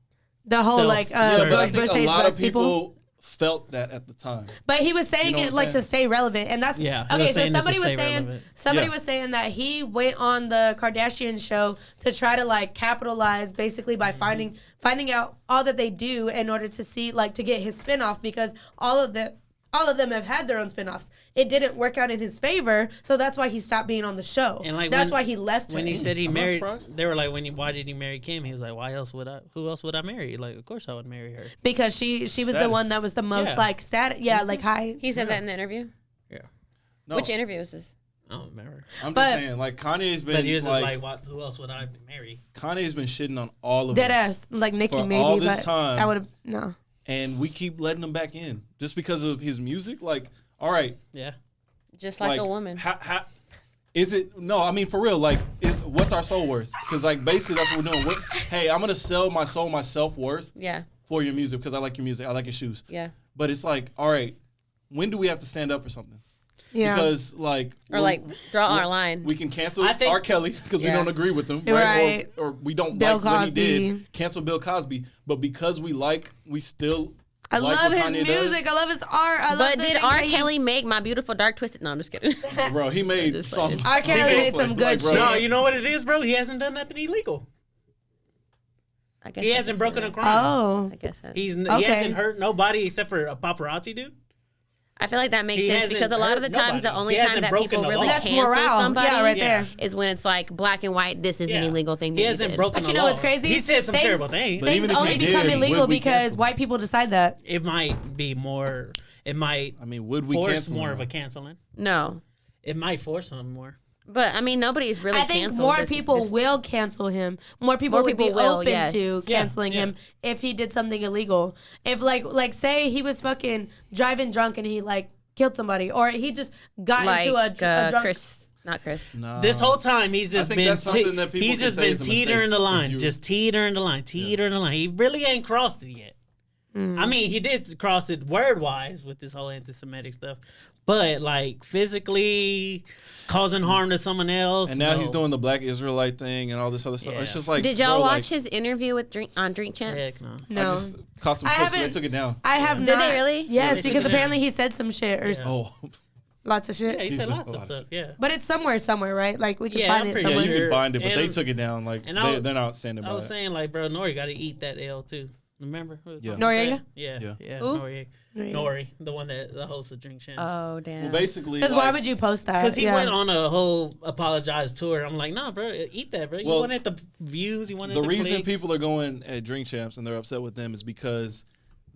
The whole So- But I George Bush think a hates lot black of people felt that at the time. But he was saying You know it what I'm like to saying? stay relevant, and that's Yeah, he okay. was So saying this somebody to was stay saying relevant. was saying that he went on the Kardashian show to try to capitalize basically by Mm-hmm. finding out all that they do in order to see to get his spinoff, because all of them have had their own spinoffs. It didn't work out in his favor, so that's why he stopped being on the show. And that's why he left. When her. he said he I'm not married, surprised. they were like, why did he marry Kim? He was like, who else would I marry? Like, of course I would marry her. because she was the Status. one that was the most Yeah. status. Yeah, high. He said that in the interview. Yeah. No, Which interview is this? I don't remember. I'm But- just saying, Kanye's been But he was just like, who else would I marry? Kanye's been shitting on all of Dead us. ass, Nicki for maybe, all this but time. I would have no. And we keep letting him back in just because of his music. All right, Yeah. Just like a woman. Is it? No, I mean for real. What's our soul worth? Because basically that's what we're doing. Hey, I'm gonna sell my soul, my self worth Yeah. for your music because I like your music, I like your shoes. Yeah. But it's all right. When do we have to stand up for something? Yeah. Because Draw our line. we can cancel I think- R. Kelly because Yeah. we don't agree with him, Right. Or we don't Bill like what he Cosby. did. Cancel Bill Cosby, but because we still I love his music. I love his art. I love. But did R. Kelly make My Beautiful Dark Twisted? No, I'm just kidding. Bro, he made songs. R. Kelly made some good shit. No, you know what it is, bro? He hasn't done nothing illegal. I guess he hasn't broken a crime. Oh, I guess that. He hasn't hurt nobody except for a paparazzi dude. I feel like that makes sense because a lot of the times the only time that people really cancel morale. somebody there. is when it's like black and white. This is an illegal thing. He hasn't broken. But you know what's crazy? He said some terrible things. Things only become illegal because white people decide that. It might be more. It might. I mean, would we force cancel more him? of a canceling? No. It might force him more. But I mean, nobody's really. I think canceled more people will cancel him. More people would be open to canceling him if he did something illegal. If like say he was fucking driving drunk and he like killed somebody, or he just got into a drunk. Chris. No. This whole time he's just been he's just been teetering the line, just teetering the line. He really ain't crossed it yet. I mean, he did cross it word wise with this whole anti-Semitic stuff, but like physically causing harm to someone else. And now he's doing the Black Israelite thing and all this other stuff. It's just like, did y'all watch his interview with Drink Champs? Heck no. No. I just caught some clips and they took it down. I have not. Did they really? Yes, because apparently he said some shit or lots of shit. Yeah, he said lots of stuff. Yeah, but it's somewhere, right? Like we can find it somewhere. Yeah, you can find it, but they took it down. Like they're not standing by it. I was saying, like, bro, Nori got to eat that L too. Remember? Yeah. Noriega? Yeah. Who? Nori, the one that the host of Drink Champs. Oh damn. Well, basically, because why would you post that? Because he went on a whole apologize tour. I'm like, nah, bro, eat that, bro. You wanted the views. You wanted the reason clicks. people are going at Drink Champs and they're upset with them is because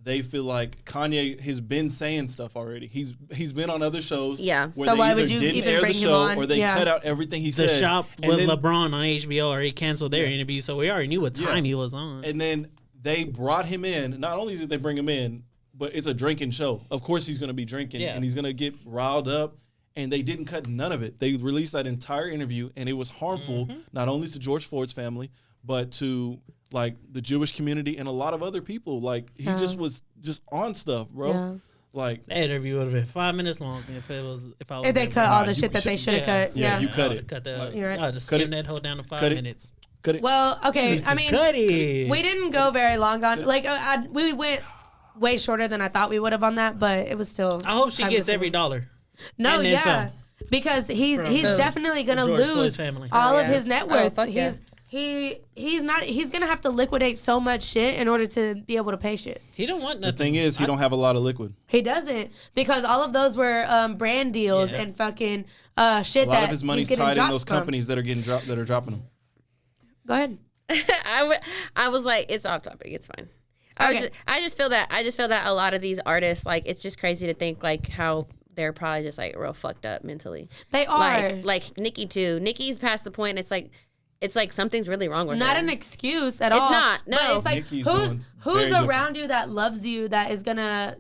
they feel like Kanye has been saying stuff already. He's been on other shows. Yeah. Where So they why either would you didn't even air bring the him show on? or they cut out everything he said. The Shop And with then- LeBron on HBO already canceled their interview, so we already knew what time he was on. And then they brought him in. Not only did they bring him in, but it's a drinking show. Of course he's going to be drinking and he's going to get riled up. And they didn't cut none of it. They released that entire interview, and it was harmful not only to George Floyd's family, but to like the Jewish community and a lot of other people. Like he just was just on stuff, bro. Yeah. Like that interview would have been 5 minutes long if I was. If they cut all the shit that they should have cut. Yeah, Yeah. you cut it. Cut the. Like, you're right. I just Cut skim it. that whole down to 5 Cut it. minutes. Cut it. Well, okay. I mean, Cut it. we didn't go very long on. Like we went way shorter than I thought we would have on that, but it was still. I hope she gets every dollar. No, And then yeah. some. Because he's From definitely gonna George Floyd's lose family. all Oh, of yeah. his net Oh, worth. fuck yeah. He's gonna have to liquidate so much shit in order to be able to pay shit. He don't want The nothing. thing is, he don't have a lot of liquid. He doesn't, because all of those were brand deals and fucking shit A lot that of his money's he's getting tied in dropped those from. companies that are getting dropped, that are dropping him. Go ahead. I was like, it's off topic. It's fine. I just feel that a lot of these artists, like, it's just crazy to think like how they're probably just like real fucked up mentally. They are. Like Nicki too. Nicki's past the point. It's like something's really wrong with her. Not an excuse at It's all. not, no. But it's like Nicki's who's doing who's very around you that loves you, that is gonna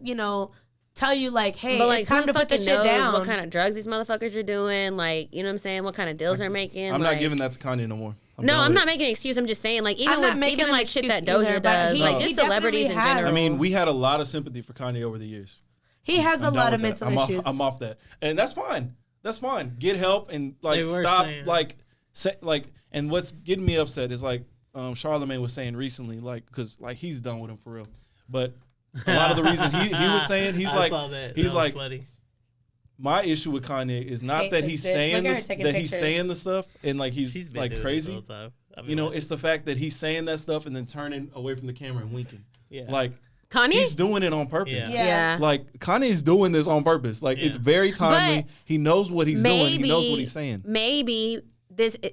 tell you like, hey, But like, it's time who to put this fucking shit knows down. what kind of drugs these motherfuckers are doing? Like, you know what I'm saying? What kind of deals they're making? I'm like, not giving that to Kanye no more. I'm not making an excuse. I'm just saying, like, I'm not making even an like shit that excuse either, Doja but does, he- like he just celebrities in definitely has. general. I mean, we had a lot of sympathy for Kanye over the years. He has a I'm lot done of with that. mental issues. I'm off that, and that's fine. That's fine. Get help and like They were stop. saying- Like and what's getting me upset is like Charlamagne was saying recently, like because like he's done with him for real. But a lot of the reason he was saying he's I like saw that. he's That was like funny. my issue with Kanye is not Hate that this he's bitch. saying Look at her this, taking that he's pictures. saying the stuff and like She's he's been like doing crazy. this the whole time. I've been You know, watching. it's the fact that he's saying that stuff and then turning away from the camera and winking. Yeah. Like Kanye? he's doing it on purpose. Yeah. Like Kanye's doing this on purpose. Like it's very timely. But he knows what he's doing. He knows what he's saying. Maybe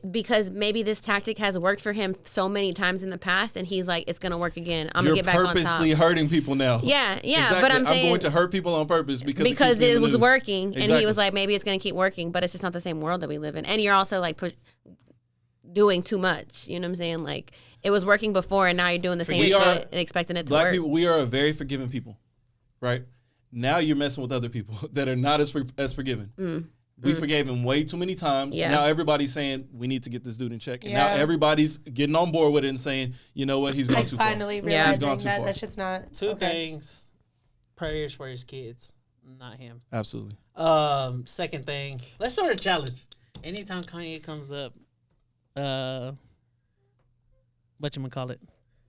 because this tactic has worked for him so many times in the past, and he's like, it's gonna work again. I'm You're gonna get back on top. purposely hurting people now. Yeah, Exactly. but I'm saying going to hurt people on purpose because it was working, and he Exactly. was like, maybe it's gonna keep working, but it's just not the same world that we live in. And you're also like doing too much. You know what I'm saying? Like it was working before, and now you're doing the same shit and expecting it to Black work. people, we are a very forgiving people, right? Now you're messing with other people that are not as forgiving. We forgave him way too many times. Yeah. Now everybody's saying we need to get this dude in check. And now Yeah. everybody's getting on board with it and saying, you know what, he's gone Like too finally far. realizing He's gone too that far. that shit's not Two okay. things. Prayers for his kids, not him. Absolutely. Second thing, let's start a challenge. Anytime Kanye comes up, whatchamacallit,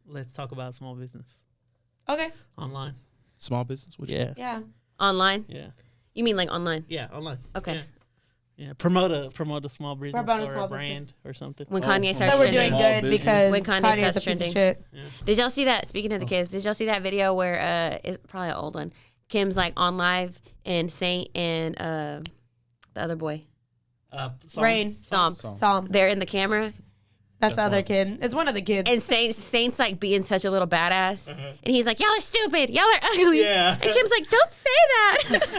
let's talk about small business Okay. online. Small business? What you mean? Yeah. Online? Yeah. You mean like online? Yeah, online. Okay. Yeah. Promote a small business Promote a or small a brand business. or something. When Kanye starts So we're trending. doing good because when Kanye Kanye's starts a piece of trending. shit. Did y'all see that? Speaking of the kids, did y'all see that video where it's probably an old one? Kim's like on live and Saint and the other boy. Rain. Psalm. They're in the camera. That's the other kid. It's one of the kids. And Saint's like being such a little badass. And he's like, y'all are stupid. Y'all are ugly. Yeah. And Kim's like, don't say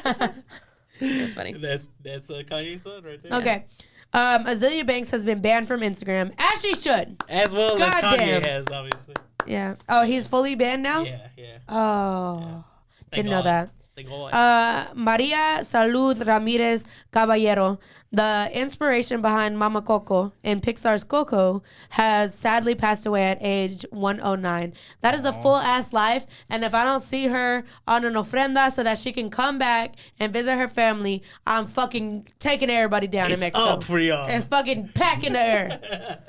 that. That's funny. That's Kanye's son right there. Okay. Azealia Banks has been banned from Instagram, as she should. As well as Kanye Goddamn. has, obviously. Yeah. Oh, he's fully banned now? Yeah. Oh. Didn't know God. that. Thank God. Maria Salud Ramirez Caballero, the inspiration behind Mama Coco in Pixar's Coco, has sadly passed away at age 109. That is a full-ass life, and if I don't see her on an ofrenda so that she can come back and visit her family, I'm fucking taking everybody down in It's Mexico. up for y'all. And fucking packing the air.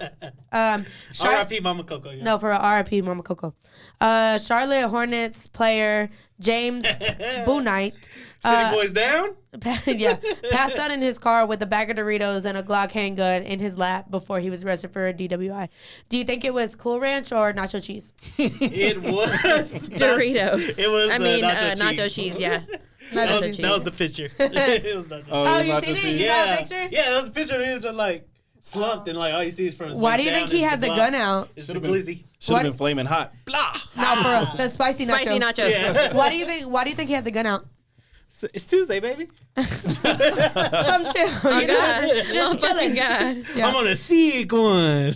R.I.P. Mama Coco. Yeah. No, for R.I.P. Mama Coco. Charlotte Hornets player James Bouknight. City Boys down? Yeah, passed out in his car with a bag of Doritos and a Glock handgun in his lap before he was arrested for a DWI. Do you think it was Cool Ranch or nacho cheese? It was Doritos. It was nacho cheese. Yeah. That Nacho was, cheese. that was the picture. It was nacho cheese. Oh, you seen it? You saw a picture? Yeah, that was a picture of him just like slumped and like all you see is from his Why waist do you down think he is had the Glock. gun out? It's the glizzy. Should have been flaming hot. No, for real. The spicy nacho. Spicy nacho. Yeah. Why do you think he had the gun out? It's Tuesday, baby. Some chill. Oh, you God. know? Oh, Just chilling. fucking God. Yeah. I'm on a sick one.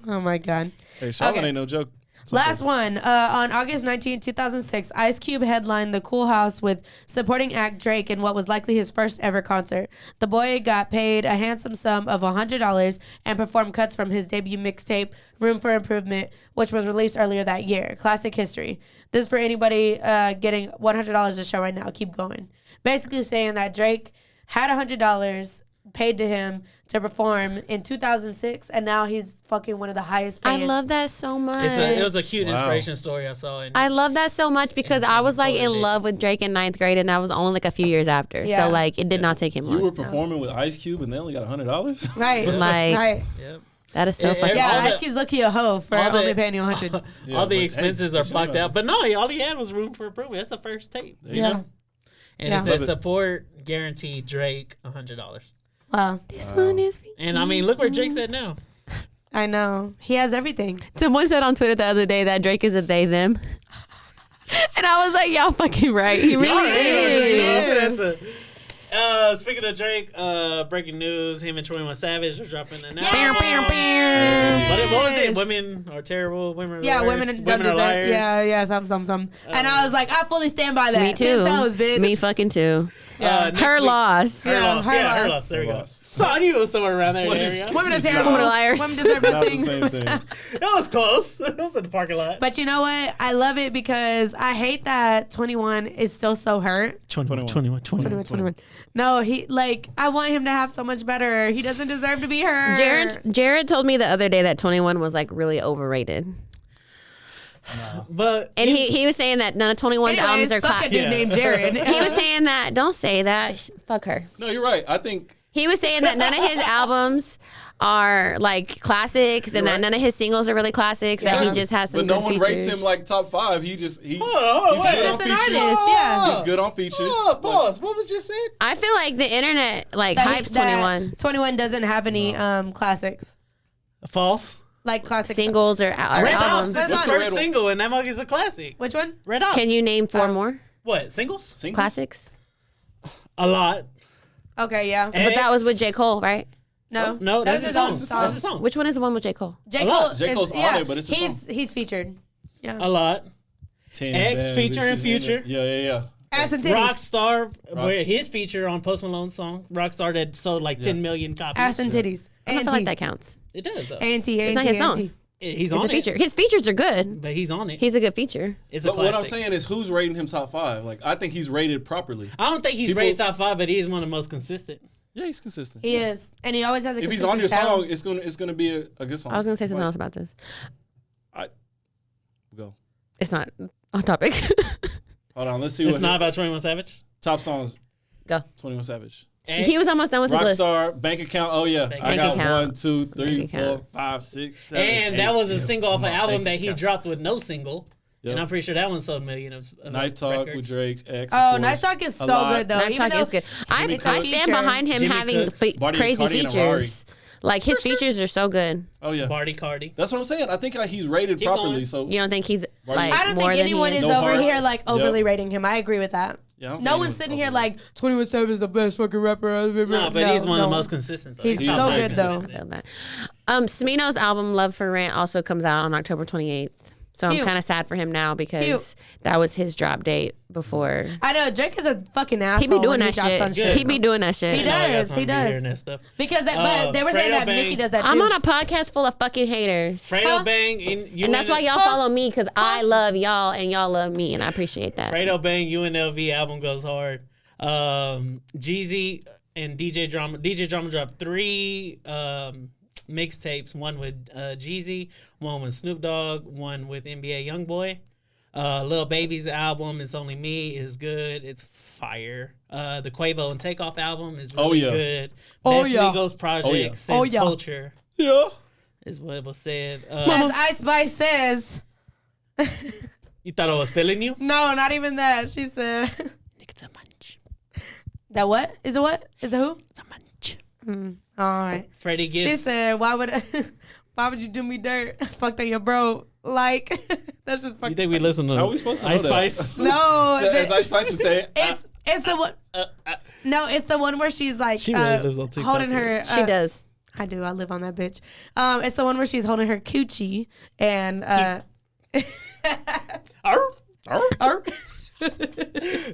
Oh my God. Hey, Charlotte Okay. ain't no joke. Last one. On August 19, 2006, Ice Cube headlined the Cool House with supporting act Drake in what was likely his first ever concert. The boy got paid a handsome sum of $100 and performed cuts from his debut mixtape, Room for Improvement, which was released earlier that year. Classic history. This is for anybody getting $100 to show right now. Keep going. Basically saying that Drake had $100 paid to him to perform in 2006, and now he's fucking one of the highest paid. I love that so much. It was a cute inspiration story I saw. I love that so much because I was like in love with Drake in 9th grade, and that was only like a few years after. Yeah. So like it did not take him You long. were performing with Ice Cube and they only got $100? Right. Like Right. Yep. that is so fucking. Yeah, all Ice the- Cube's lucky a hoe for all the- only paying you 100. Yeah, all the but, expenses hey, are you blocked know. out. But no, all he had was Room for Improvement. That's the first tape. There you Yeah. go. And Yeah. it said Love it. support guaranteed Drake $100. Wow. This one is. And I mean, look where Drake's at now. I know. He has everything. Someone said on Twitter the other day that Drake is a they them, and I was like, y'all fucking right. He really is. Speaking of Drake, breaking news: him and 21 Savage are dropping an album. What was it? Women are terrible. Women are Yeah, liars. women don't deserve. liars. Yeah, some. And I was like, I fully stand by that. Me too. 10 toes, bitch. Me fucking too. Yeah. Next Her week- loss. Her Yeah, loss. her Yeah, her loss. loss. There we go. Loss. So I knew it was somewhere around there. What in the is- area. Women are terrible. Women are liars. Women deserve Not the nothing. same thing. That was close. That was in the parking lot. But you know what? I love it because I hate that 21 is still so hurt. 21. No, he I want him to have so much better. He doesn't deserve to be hurt. Jared told me the other day that 21 was like really overrated. But And he was saying that none of 21's albums Anyways, are fuck a dude Yeah. named Jared. He was saying that, don't say that. Fuck her. No, you're right. I think He was saying that none of his albums are like classics and that none of his singles are really classics, that he just has some but no good one features. rates him like top 5. He just he's wait. good Just on an features. artist, yeah. He's good on features. Oh, pause. What was just said? I feel like the internet like That hypes that 21 21 doesn't have any classics. False. Like classic singles or Red Ops albums. is his That's first not- single, and that mug is a classic. Which one? Red Ops. Can you name 4 more What singles? Singles? classics? A lot. Okay, yeah. But that was with J. Cole, right? No, No, that's is his song. own That's his song. Which one is the one with J. Cole? J. A Cole, lot. J. Cole's on it, but it's a he's featured. Yeah. A lot. 10 X bad featuring bitches in Future. it. Yeah. Ass and titties. Rockstar, where his feature on Post Malone's song, Rockstar, that sold like 10 million copies. Ass and titties. I don't feel like that counts. It does. Though. It's not his song. He's It's on a feature. His features are good. but he's on it. He's a good feature. It's a But classic. what I'm saying is, who's rating him top 5? Like, I think he's rated properly. I don't think he's People- rated top 5, but he is one of the most consistent. Yeah, he's consistent. He is, and he always has a. If he's on your consistent song, it's gonna be a good song. I was gonna say something else about this. Go. It's not on topic. Hold on, let's see It's what not about 21 Savage. top songs. Go. 21 Savage. He was almost done with his list. Rockstar, Bank Account. Oh yeah, I got Account. 1, 2, 3, Bank 4, Account. 5, 6, 7. And 8. that was a single off an Come on, album Bank that he Account. dropped with no single. Yep. And I'm pretty sure that one sold a million of Night Talk records. with Drake's X. Oh, of Night course. Talk is A so lot. good though. Night Even Talk is though good. I It's a stand feature. behind him Jimmy having Cooks. Barty- crazy Cardi and Amari. features. Like his features are so good. Oh yeah, Barty Cardi. that's what I'm saying. I think he's rated Keep properly. going. So You don't think he's Barty- like I don't more think than anyone he is is? No over heart. here like overly Yep. rating him. I agree with that. Yeah, I don't No think one's anyone's sitting here over like 21 Savage is the best fucking rapper. No, but he's one of the most consistent. Though. He's top so five good, though. consistent. Smino's album Love for Rent also comes out on October 28th. So Cute. I'm kind of sad for him now because Cute. that was his drop date before. I know Drake is a fucking asshole. He be doing when that drops on shit. He be doing that shit. He I know I got does. time He to be hearing does. that stuff. Because but they were saying Fredo that Bang. Nicki does that too. I'm on a podcast full of fucking haters. Fredo Bang, And that's why y'all follow me because I love y'all and y'all love me and I appreciate that. Fredo Bang UNLV album goes hard. Jeezy and DJ Drama dropped 3 mixtapes. One with Jeezy, one with Snoop Dogg, one with NBA YoungBoy. Lil Baby's album, It's Only Me, is good. It's fire. The Quavo and Takeoff album is really good. Oh, Best yeah. Migos project, Sense Oh, yeah. Culture, Yeah. is what was said. As Ice Spice says. You thought I was feeling you? No, not even that. She said. That what? Is it what? Is it who? All right. Freddie She Gibbs. said, "Why would you do me dirt? Fucked on your bro. Like that's just You fucking." think we listen to How are we supposed to know Ice that? Spice? No, So, as Ice Spice would say, it's the one. No, it's the one where she's like She really lives on TikTok, holding her. She does. I do. I live on that bitch. It's the one where she's holding her coochie and.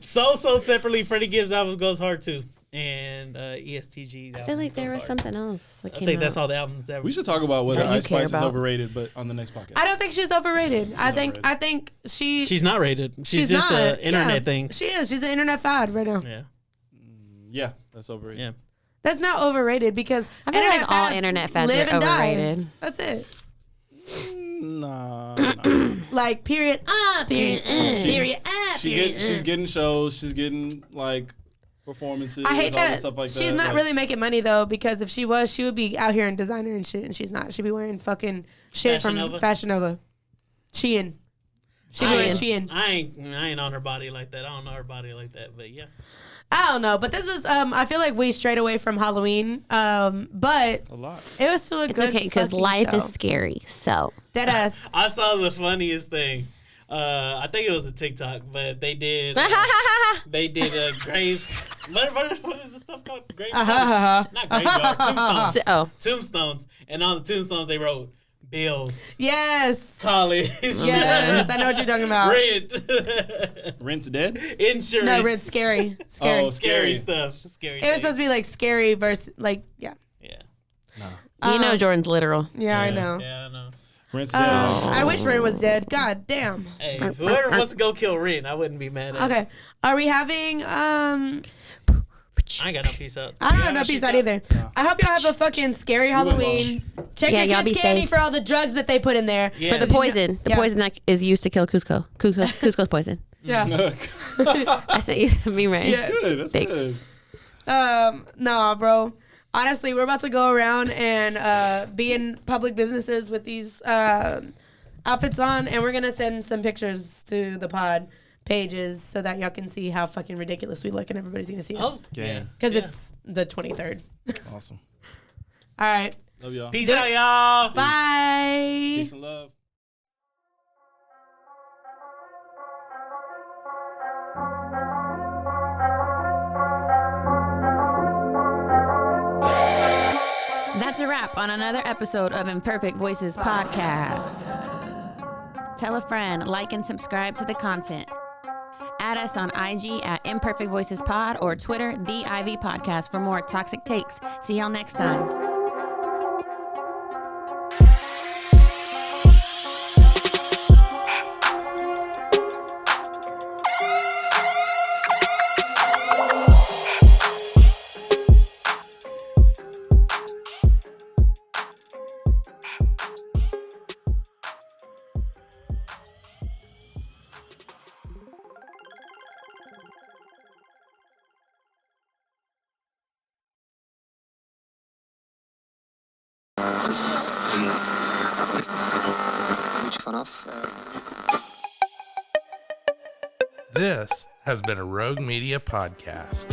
So separately, Freddie Gibbs album goes hard too, and ESTG. I feel like there was hard. something else that I came think that's out. all the albums that we should talk about whether That you Ice care Spice is about. overrated, but on the next podcast. I don't think she's overrated. I think She's not rated. She's just not. an internet Yeah, thing. She is. She's an internet fad right now. Yeah. Yeah, that's overrated. Yeah. That's not overrated because I feel like all fads internet fads live are and die. overrated. That's it. Nah. Like period. Period. Period. She's getting shows. She's getting like performances. I hate all that. this stuff like She's that. not Like, really making money though, because if she was, she would be out here in designer and shit, and she's not. She'd be wearing fucking shit Fashion from Nova? Fashion Nova. Shein. She's wearing Shein. I ain't on her body like that. I don't know her body like that, but yeah. I don't know, but this is I feel like we strayed away from Halloween, but a lot. It was still a It's good. okay because fucking life show. is scary. So Dead ass. I saw the funniest thing. I think it was a TikTok, but they did a grave. What is the stuff called? Grave. Not graveyard. Tombstones. Oh. Tombstones, and on the tombstones they wrote bills, Yes. college, Yes, I know what you're talking about. rent, Rent's dead. insurance. No, it's scary. Scary. Oh, Scary scary. stuff. Scary. It was supposed to be like scary versus like yeah. you know Jordan's literal. Yeah, I know. Yeah, I know. Rent's dead. I wish Ren was dead. God damn. Hey, whoever wants to go kill Ren, I wouldn't be mad at. Okay. Are we having I ain't got no peace out. I don't have no peace out either. I hope y'all have a fucking scary Halloween. Check Yeah, your y'all kids' be candy safe. for all the drugs that they put in there. Yeah. For the poison. The Yeah. poison that is used to kill Cusco. Cusco's poison. Yeah. I sent you the meme, right? Yeah. Good. That's Thanks. good. Nah, bro. Honestly, we're about to go around and be in public businesses with these outfits on, and we're gonna send some pictures to the pod pages so that y'all can see how fucking ridiculous we look, and everybody's gonna see us. Yeah. Because it's the 23rd. Awesome. All right. Love y'all. Peace out, y'all. Bye. Peace and love. That's a wrap on another episode of Imperfect Voices Podcast. Tell a friend, like and subscribe to the content. Add us on IG at Imperfect Voices Pod or Twitter, The IV Podcast for more toxic takes. See y'all next time. This has been a Rogue Media podcast.